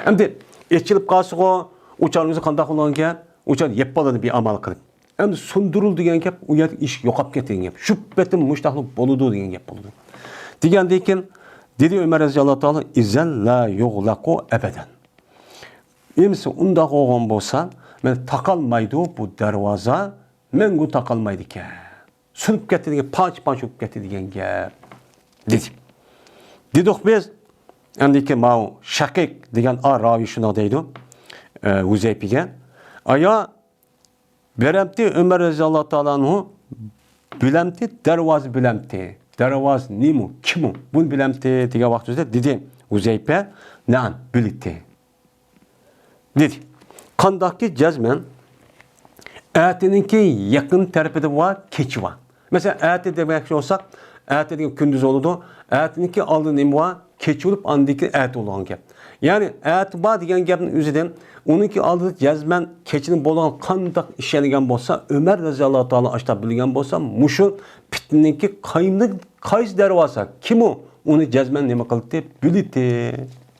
Endi echilib qolsa-ku, o'charimizni qanday qilgangan, o'char yeb qoladi bir amal qilib. Endi sundurildi degan gap, u yer ish yo'qolib ketdi degan gap. Shu betim mushtaqlik bo'ladi degan gap bo'ldi. Degandan keyin dedi Ömer Raziyallohu anhu izan la yughlaqu abadan. Emisi unda qo'ygan bo'lsa, men taqalmaydi bu darvoza, menga taqalmaydi ekan. sunib ketdi degan, panch bo'lib ketdi degan gap dedi. Dedik biz andiki mau Shaqiq degan ravi shuna deydi. Huzaypiga. Aya beramti Ömer radhiyallohu ta'ala anhu bilamti, darvoz bilamti. Darvoz nimu, kimu? Buni bilamti degan vaqtida dedi Huzaypa, "Na'am, bilibdi." Dedi. Qandaqki jazman atininki yaqin tarafida va kechi va. Mesela ati demoqchi olsak, ati degan kunduz bo'ladi. Atininki oldin nima va kechi bo'lib, andiki ati bo'lgan gap. Ya'ni ati bor degan gapning o'zidan uniki oldida jazman kechini bo'lgan qandaq ishlangan bo'lsa, Ömer radhiyallohu ta'ala ashta bilgan bo'lsa, mushu fitninki qaysi darvoza, kim u? Uni jazman nima qildi? Bildi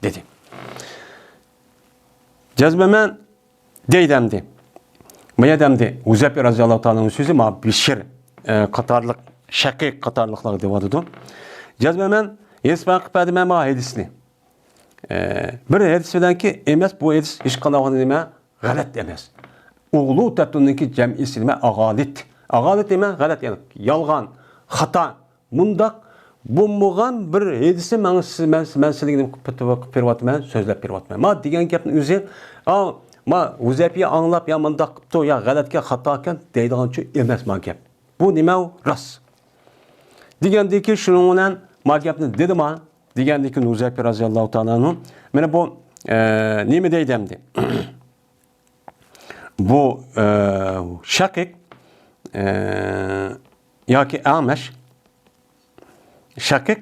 dedi. Jazman deydamdi. Mayadamdi. Huzayfa radhiyallohu ta'alaning so'zi ma Bishir qatorliq, Shaqiq qatorliqlar deyotdi. Jazman yesbaq padima ma hadisni. Bir hadis bilanki emas, bu hadis hech qanday nima g'alat emas. O'g'lu tatuniki jam'isi nima ag'alit. Ag'alit nima g'alat, ya'ni yolg'on, xato. Mundaq bo'lmagan bir hadisni men sizlarga qilib beryapman, so'zlab beryapman. Ma degan gapning o'zi, ma Huzayfiya anglab ya mundaq qilibdi, ya g'alatga, xato ekan deydigancha emas ma gap. Bu nima rost. Degandiki shuning bilan ma gapni dedim ha. Degandiki Huzayfa radhiyallohu ta'ala anhu mana bu nima deydimdi? Bu Shaqiq yoki Amash Shaqiq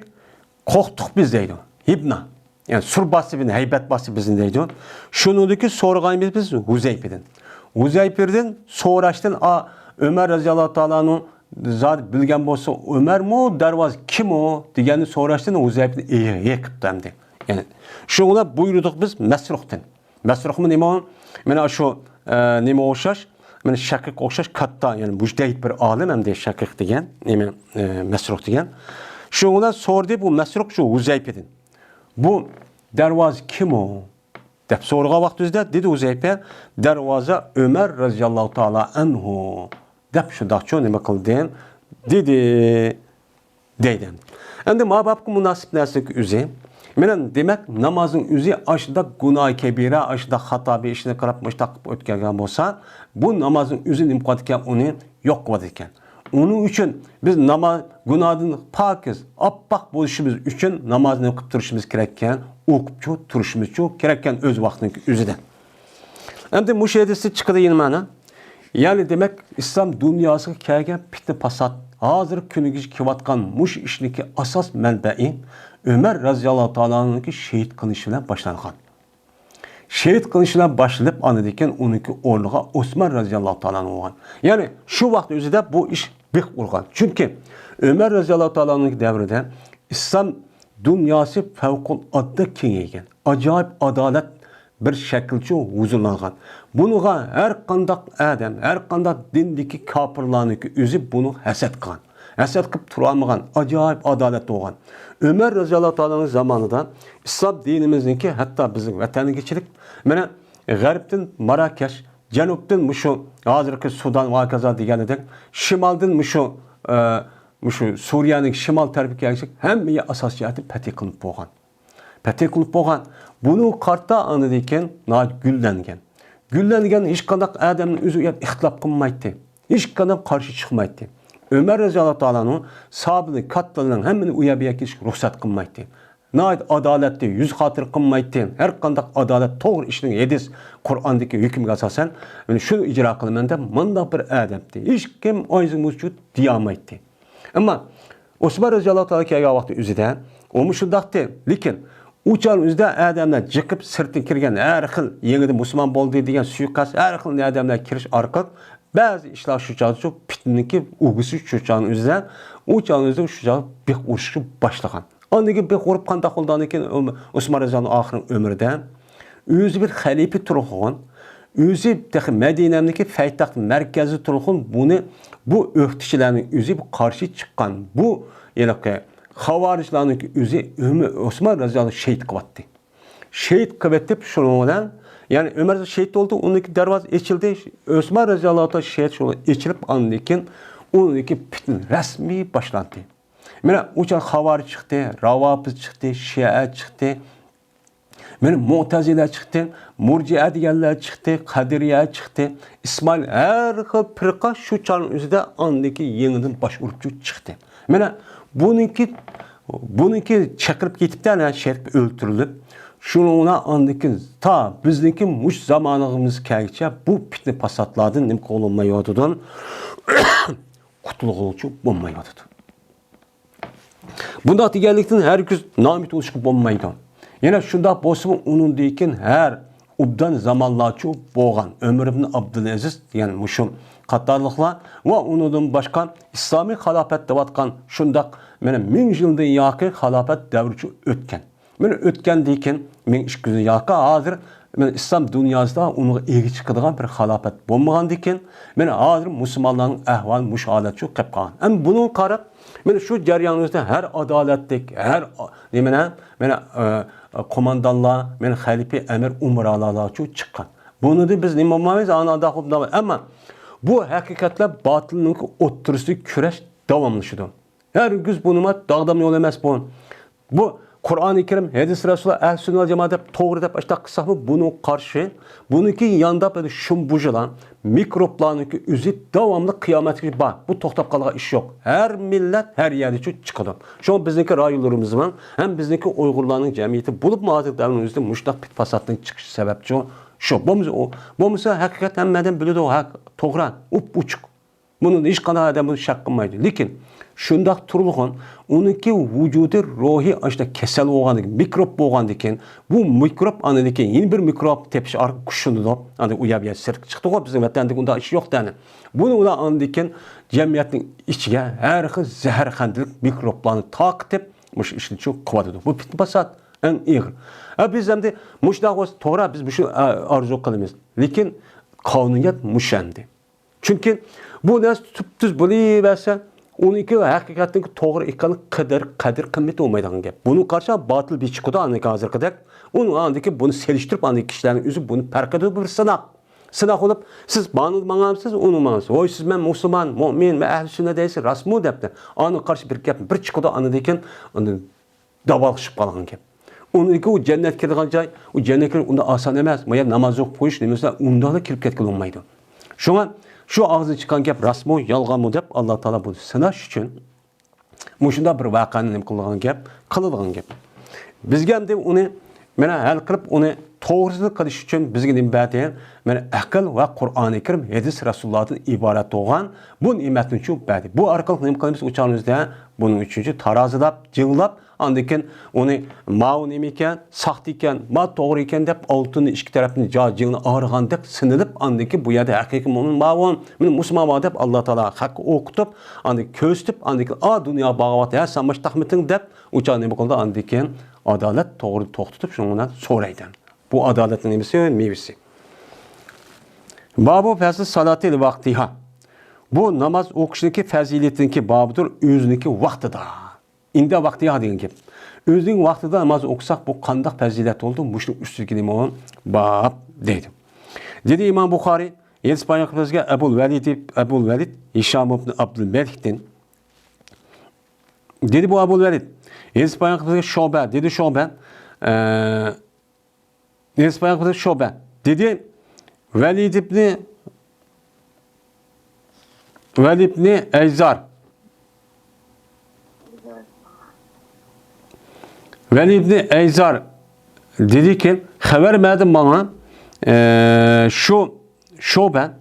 qo'rqdik biz deydi. Hibna. Yani sur bası bin, heybet bası bizim deydi. Şunudaki sorğayımız biz Huzayfa'dan. Huzayfa'dan so'rashdan Ömer radhiyallohu ta'ala'nın zat bilgan bo'lsa, Ömer mu, darvoz kim o degani so'rashdan Huzayfa yiqibdi. Yani shunga buyurdik biz Masruhdan. Masruh mu nima? Mana shu nima o'xshash? Mana Shaqiq o'xshash katta, yani mujdahid bir olim ham dey Shaqiq degan, nima Masruh degan. Shunga so'rdi bu Masruh shu Huzayfa'dan. Bu darvoz kim o? Deb so'rgan vaqtimizda dedi Huzayfa, darvoza Ömer radhiyallohu ta'ala anhu. Deb shundaqcha nima qildin? Dedi deydim. Endi mababki munosib narsaga o'zi, men demak namozning o'zi ashda gunoh kabira, ashda xato bir ishni qilib mushtaqib o'tgan bo'lsa, bu namozning o'zi nima qiladi ekan, uni yo'q qiladi ekan. Onun için biz namoz gunohdan pokiz, oppoq bo'lishimiz uchun namozni o'qib turishimiz kerak ekan, o'qib turishimiz kerak ekan o'z vaqtining o'zida. Endi bu hadisda chiqadi mana. Yani demek İslam dünyasına kelgan fitne fasad, hazır kuniga kelayotgan mush ishniki asos manbai Ömer radhiyallohu ta'ala'nınki şehit qilishi bilan boshlangan. Şehit qilishi bilan boshlanib anadikan uniki o'rniga Osman radhiyallohu ta'ala'nın olgan. Yani şu vaqt o'zida bu ish bih urgan. Çünkü Ömer radhiyallohu ta'ala'nın davrida İslam dünyası favqulodda kengaygan. Acayip adalet bir şekilde huzurlangan. Bunuğa her qandaq adam, her qandaq dindiki kafirlarniki özü bunu haset qilgan. Haset qilib turolmagan, acayip adalet olgan. Ömer radhiyallohu ta'ala'nın zamanında İslam dinimizniki hatta bizim vatanigachilik mana g'arbdan Marakesh, janubdan mushu hozirgi Sudan va kaza deganidek, shimoldan mushu Suriyaning shimol tarafiga kelsak, hammaga asosiyati fatih qilib bo'lgan. Fatih qilib bo'lgan. Bunu qarta anadikan gullangan. Güllengen hiç kadar adamın özü ihtilaf kılmaydı. Hiç kadar karşı çıkmaydı. Ömer radhiyallohu ta'ala'nın sahabını kattalarının hemini uyabiyak hiç ruhsat kılmaydı. Nait adaletli, yüz hatır kılmaydı. Her kadar adalet doğru işinin yediz Kur'an'daki hükümge asasen şunu icra kılmanda manda bir adamdı. Hiç kim ayzı müşcud diyamaydı. Ama Osman radhiyallohu ta'ala kelgan vaqti özüde o müşuddaktı. Lekin uçan üzde adamlar çıkıp sırtın kirgen her xil yengide Müslüman boldu degan suiqasd her xil adamlar kirish orqali bazı ishlar shu chog'da shu fitniki ugusi shu chog'ning o'zida o'zida shu chog' bih urishni boshlagan. Ondan bih urib qanday qildan ekan Osman radhiyallohu oxirin umrida o'zi bir xalifa turg'on, o'zi Madinamdagi paytaxt markazi turg'on bu o'qituvchilarning o'zi qarshi chiqqan. Bu ya'ni Xavarijlarning o'zi Osman radhiyallohu shehid qilyapti. Shehid qilyapti shuning bilan, ya'ni Umar shehid bo'ldi, uniki darvoza ochildi. Osman radhiyallohu ta'ala shehid bo'lib ochilib, andan keyin Onunki fitne resmi başlandı. Mana uçan havar çıktı, Ravafız çıktı, Şia çıktı. Mana Mu'tazile çıktı, Murciye deganlar çıktı, Kadiriye çıktı. İsmail her xil firqa şu çağın özüde andaki yenidən baş urupçu çıktı. Mana bununki çakırıp ketipdi, ana şerif öldürülüp, şununa andaki ta bizdeki muş zamanımız kelgiçe bu fitne fasatlardan nim olunmayodudan kutuluğulçu olmayodu. Bunda deganlikdan her gün namit oluşup olmaydı. Yine şunda bolsun onun deyken her ubdan zamanlarçı boğan Ömer ibn Abdülaziz yani muşum qatarlıqlar ve onundan başka İslami halafet devatkan şundak benim 1000 yıldan yakın halafet devrüçü ötken. Meni ötken deyken 1200 yakın hazır İslam dünyasında onu egi çıkıdığan bir halafet bulmagan deyken meni hazır Müslümanların ahval müşahadatçı qıpqan. Hem bunun qarab meni şu jaryanımızda her adaletlik, her komandanlar, halife emir umralarlar çıkan. Bunu da biz nimamamız anada hubda ama bu hakikatler batılının oturusu küreş devamlışıdır. Her gün bunuma dağdam yol emas bu. Bu Kur'an-ı Kerim, hadis Resulullah, ehl-i sünnet vel cemaat dep toğru dep açta kısa mı bunun karşı, bununki yanda böyle şumbuculan, mikroplarınki üzü devamlı kıyamet gibi bak. Bu toxtab qalğan iş yok. Her millet her yerde çıkıdı. Şu an bizdeki raylarımız var. Hem bizdeki Uygurların cemiyeti bulup muhatip devrimizde muştaq bit fasatının çıkış sebepçi şu. Bu mesela hakikat hemmeden bildi o hak toğran, uçuk. Bunun hiç kadar adam bunu şak qılmaydı. Lekin şundaq turulğan onunki vücudu ruhi işte kesel olğandı, mikrop bolğandı eken bu mikrop anadaki yeni bir mikrop tepiş arq kuşunu da anda uyab sirk çıktı o bizim vatandaşlık unda iş yok dəni. Bunu ular andiken cemiyetin içige her xil zəhərxandilik mikroplarını taqtib muş işini çok qıvadıdı. Bu fitne fasat en iyi. Biz hem de muşdaq olsa toğra biz bu şu arzu qılımız. Lekin kanuniyet muşendi. Çünkü bu nas tüptüz biliverse onunki hakikaten doğru ekanı kadir kıymeti olmaydıgan gap. Bunun karşı batıl bir çıkıdı aniki hazır kadar. Onun andaki bunu seliştirip andaki kişilerin yüzü bunu perkatı bir sınak. Sınak olup siz bana mısınız, onu mısınız? Oy siz ben Müslüman, mümin ve ehl-i sünnet değilsiniz. Rasmu depti. Ana karşı bir gap bir çıkıdı anadaki davalışıp kalan gap. Onunki o cennet kirgan joy, o cennet kirgan onda asan emas. Maya namaz yok koyuş demese onda da kirip ketken olmaydı. Şuna şu ağzı çıkan gap rasmı, yalgan mı dep Allah Teala bunu sınaş için muşunda bir vakanın nim kılgan gap, kılılgan gap. Bizge hem de onu mena hal kılıp onu doğrusunu kılış için bizge nim bәтен mena akıl ve Kur'an-ı Kerim hadis Resulullah'ın ibaret olgan bu nimetin çok bәтен. Bu arkalık nim kılımız uçağımızda bunun üçüncü tarazılap, cığılap andeken onu mağun imiken, saht iken, ma doğru iken dep altını iki tarafını cığını ağırgan dep sınılıp andeki bu yerde hakiki onun mağun, Müslüman dep Allah Teala hak okutup, andeki köstüp, andeki a dünya bağıvat ya sanmış tahmitin dep uçağın nim kıldı andeken adalet doğru toxtutup şundan soraydan. Bu adaletin nemisi meyvesi. Babu fazl salatil vaktiha. Bu namaz okuşundaki faziletinki babıdır, özündeki vaktıda. İnde vaktiha degan gap. Özünün vaktida namaz okusak bu qandaq fazilet oldu? Muşun üstüne olan bab deydi. Dedi İmam Bukhari, Yedis Bayakımızga Ebul Velid, Hişam ibn Abdülmelik'ten. Dedi bu Ebul Velid, Yedis Bayakımızga Şobe, dedi Şobe, Yedis Bayakımızga Şobe, dedi Velid ibn Ejzar, Velid ibn Ejzar dedi ki, haber verdim bana Şobe,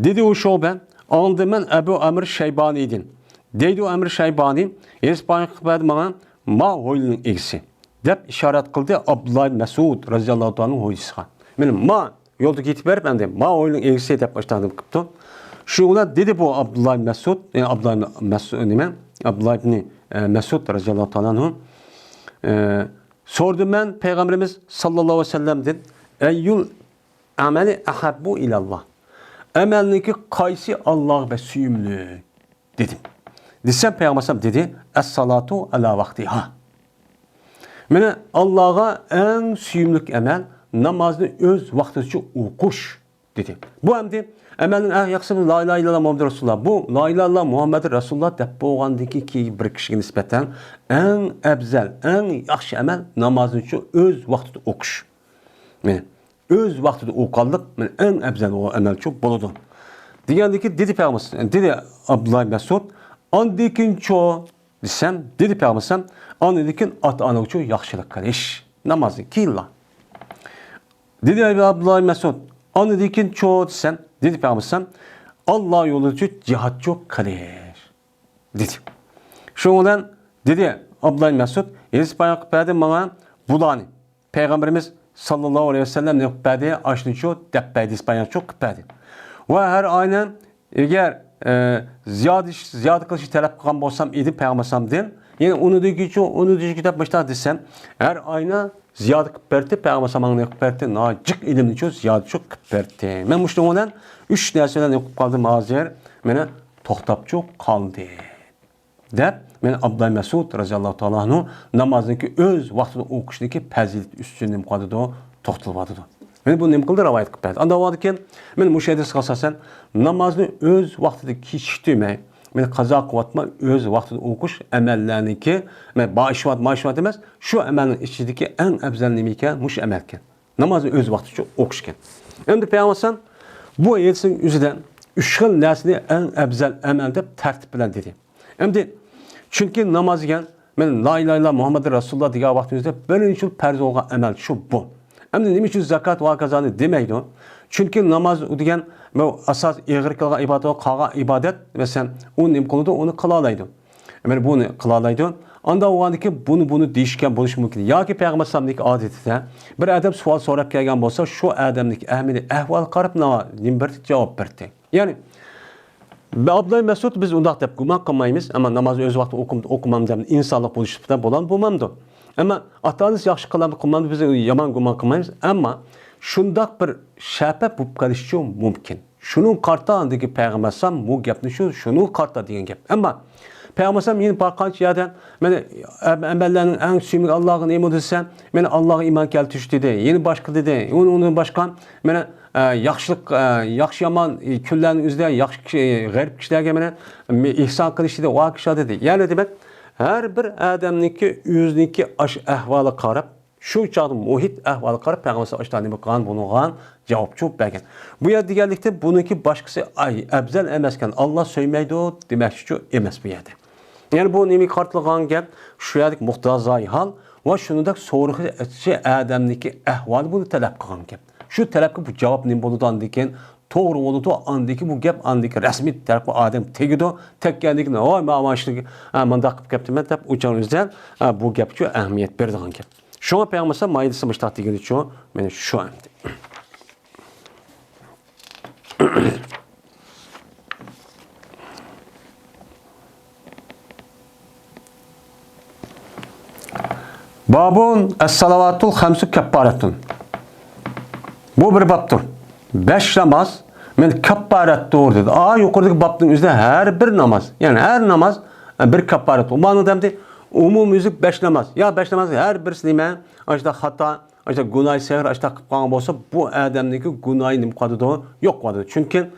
dedi o Şobe, aldı ben Ebu Amr Şeybani'ydin. Dedi o Amr Şeybani, İspanya verdim bana ma hoylunun egisi. Dep işaret kıldı Abdullah Mesud razıyallahu anh'ın hoylusuğa. Benim ma yolda gitip verip ben de ma hoylunun egisi dep başladım kıptı. Şuna dedi bu Abdullah Mesud, Abdullah ibn Mesud razıyallahu anh'ın sordum ben Peygamberimiz sallallahu aleyhi ve sellem'den eyyul ameli ahabbu ilallah. Amelniki kaysi Allah ve süyümlü dedim. Desem Peygamber dedi es-salatu ala vaktiha. Mene Allah'a en süyümlük emel namazını öz vaxtı okuş dedi. Bu endi amelin en yaxşısı la ilahe illallah Muhammed Resulullah. Bu la ilahe illallah Muhammed Resulullah dep bolgandaki ki bir kişiye nispeten en ebzel, en yaxşı amel namazın üçün öz vaxtida okuş. Yani öz vaxtida oqanlıq en ebzel o amel çok boludu. Degandiki dedi Peygamber, dedi Abdullah Mesud, andikin ço desem, dedi Peygamber, andikin ata-ana üçün yaxşılıq qilish. Namazı kıyla. Dedi Abdullah Mesud, andikin ço desem, dedi Peygamber, Allah yolu üçün cihat çok qilish. Dedi. Şundan dedi Abdullah Mesud, Yeris bayak pədi bana bulani. Peygamberimiz sallallahu aleyhi ve sellem ne pədi aşını çok deppəydi, İspanya çok pədi. Ve her aynen eğer ziyade kılışı talep kılgan bolsam idi Peygamber den. Yani onu da kitap başta desem her ayna ziyade kıperti Peygamber ne kıperti nacık ilimli çok ziyade çok kıperti. Ben müştemelen 3 nesneden okup kaldım azir. Mene toxtab çok kaldı. Dep men Abdullah Mesud radıyallahu ta'ala anhu namazındaki öz vaxtında okuşdaki pəzilit üstünlüğüm qadıdı o toxtılmadıdı. Men bu nem qıldı rivayet qıpədi. Anda vadıken men müşahidəsi qalsasən namazını öz vaxtında keçirmək, men qaza qıvatma öz vaxtında okuş əməllərini ki, men maaşvat deməz, şu əməlin içindəki ən əbzəl nemikən, muş əməlkən. Namazını öz vaxtında okuşkən. Hem de Peygamber bu ayetsin üzüdən üçxil nəsini ən əbzəl əməldə tərtib bilən dedi. Hem de çünkü namaz gen, men la ilahe illallah Muhammed Resulullah diye vaktimizde birinci perz olan emel şu bu. Hem de niçin zakat ve kazanı demeydi o. Çünkü namaz diyen asas ağır kılgan ibadet, kağa ibadet ve sen onun imkanı onu kılalaydı. Yani bunu kılalaydı. Anda o andaki bunu değişken buluş mümkün. Ya ki Peygamber sallallahu adeti bir adam sual sorup gelgen olsa şu adamlık ehmini ehval karıp bir cevap verdi. Yani Abdullah Mesud biz undaq dep guman qılmayımız, ama namazı öz vaxtı okumam dem insanlıq buluşuqda bolan bulmamdı. Ama atanız yaxşı qılmamdı biz yaman guman qılmayımız, ama şundaq bir şəbə bu qaliş mümkün. Şunun qarta andaki Peygamber sallam bu gapni şunun qarta degan gap. Ama Peygamber sallam yeni barqanç yerden meni əməllərinin ən sümük Allah'ın iman desem, meni Allah'a iman keltiş dedi. Yeni başqa dedi. Onun başqa meni yaxşı yaman küllərin üzrə yaxşı qərib kişilərə mənə ihsan qilish dedi, o kişi dedi. Yəni demək, hər bir adamniki özünki əhvalı qarab, şu çağda muhit əhvalı qarab Peyğəmbər aştani qan bununğa cavab çox bəgən. Bu yer digərlikdə bununki başqası əbzəl eməskən Allah söyməydi o demək ki eməs bu yerdə. Yəni bu nemi qartılğan gəp şu yerdik muhtazai hal və şunu da soruqı adamniki əhvalı bunu tələb qılğan gəp. Şu tələbki bu cevap ne boludu andiken doğru oludu andiki bu gap andiki resmi tərəfi adam tegido tek geldik ne o amaçlı mandaq gaptı mən tap uçan üzdən bu gapçı əhmiyyət berdiğan gap. Şuna Peyğəmbər maydası müştaq degeni ço məni şu amdi. Babun es-salavatul hamsu keffaratun. Bu bir babdır. 5 namaz men kapparet doğru dedi. Yukarıdaki babın üzerinde her bir namaz. Yani her namaz bir kapparet. O manada de umum müzik 5 namaz. Ya 5 namaz her birisi nime? İşte hata, işte günah seher, işte kıpkan olsa bu adamdaki günahı nimkadı da yok vardı. Çünkü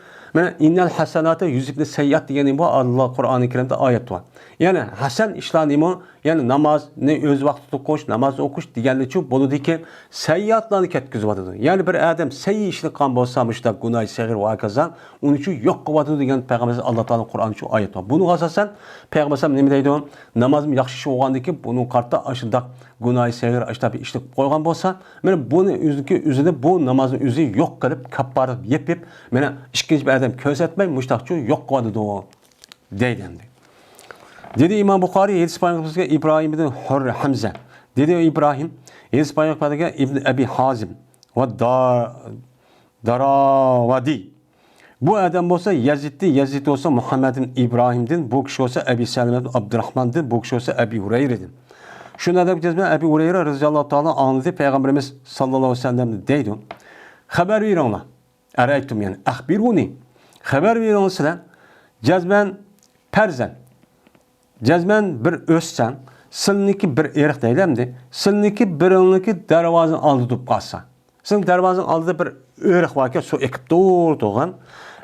innel hasenate yüzübne seyyat diyeni bu Allah Kur'an-ı Kerim'de ayet var. Yani hasen işlanımı yani namaz ne öz vakti koş namaz okuş diyenli çok bolu ki seyyatlarını ketküz vardı. Yani bir adam seyyi işini kan bolsamış da günah seher ve akazan onun için yok vardı diyen Peygamber Allah Teala Kur'an şu ayet var. Bunu asasen Peygamber ne deydi o namazım yaxşı olğandı ki bunun kartta aşında günah seher işte bir işlik koygan bolsa men bunu üzünde bu namazın üzü yok kalıp kapparıp yepip men işkinci bir adam közetmey müştakçı yok vardı o deylendi. Dedi İmam Bukhari Yedis Peygamber'e İbrahim bin Hurr Hamza. Dedi İbrahim Yedis Peygamber'e İbn Abi Hazim ve Daravadi. Bu adam olsa Yazid olsa Muhammed'in İbrahim'din, bu kişi olsa Ebi Selme'den Abdurrahman'dın, bu kişi olsa Ebi Hureyre'din. Şuna da bileceğiz Ebi Hureyre radıyallahu ta'ala anladı Peygamberimiz sallallahu aleyhi ve sellem deydi. Haber verin ona. Araytum yani. Ahbiruni. Haber verin ona sizden. Cezben perzen. Cezmen bir özsen, sılniki bir erik deylemdi. Sılniki bir ılniki dervazın aldı tutup kalsa. Sılniki dervazın aldı bir örek varken su ekip doğan.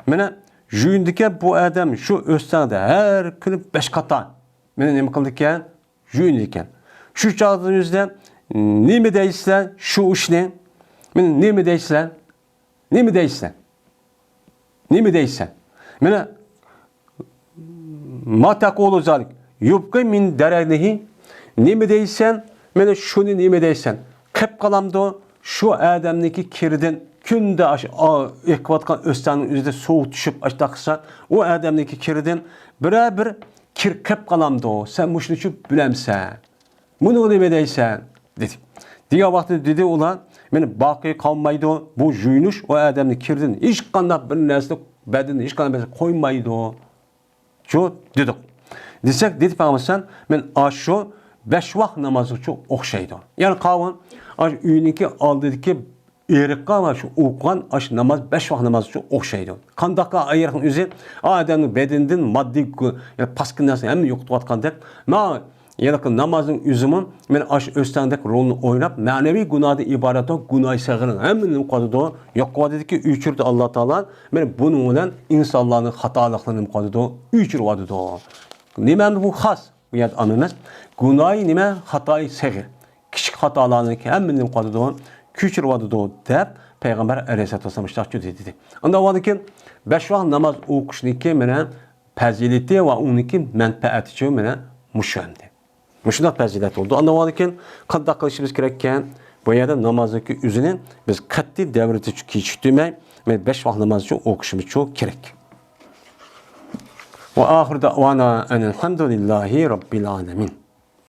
Mene jüyündüke bu adam şu östende her günü 5 kata. Mene ne kıldıkken? Jüyündükken. Şu çağdığınızda ne mi değilse şu iş ne? Mene ne mi değilse? Ne mi değilse? Ne mi değilse? Mene ma takulu zalik. Yubqi min derenihi. Ne mi değilsen? Mene şunu ne mi değilsen? Kep kalamda şu adamdaki kirden günde ekvatkan östanın üzerinde soğuk düşüp açtaksa o adamdaki kirden bir kir kep kalamda o. Sen bu işini çok bilemsen. Bunu ne mi değilsen? Dedi. Diye vakti dedi olan meni baki kalmaydı o. Bu juyunuş o adamdaki kirden hiç kandak bir nesli bedeni hiç kandak bir nesli koymaydı o. Şu dedik. Desek dedi sen men aşu 5 vakt namazı çok okşaydı. Yani kavun aş üyününki aldığındaki erik var şu okuyan aş namaz 5 vakt namazı çok okşaydı. Kandaka ayırın üzeri adamın bedeninden maddi yani paskınası hem yoktu atkandak. Ma ya da namazın üzümün men aş östendek rolunu oynap manevi günahda ibaret o günah sağırın. Hem kadıda yok dedi ki üçürdü Allah Teala men bunun bilen insanların hatalıklarını kadıda üçür vadı da. Nime bu has bu yad anımız. Günahı nime hatayı sağır. Küçük hatalarını ki hem kadıda küçür vadı da deyip Peygamber Aleyhisselatü Vesselam şahit dedi. Onda vadı ki 5 vakt namaz okuşniki menen fazileti ve onunki menfaati menen müşendi. Müşundak fazilet oldu. Anlamadı ki qandaq qilishimiz kerakkan bu yerda namozdagi o'zini biz qat'iy davrida kechiktirmay 5 vaqt namozni o'qishimiz kerak. Ve ahir da'vana enelhamdülillahi rabbil alamin.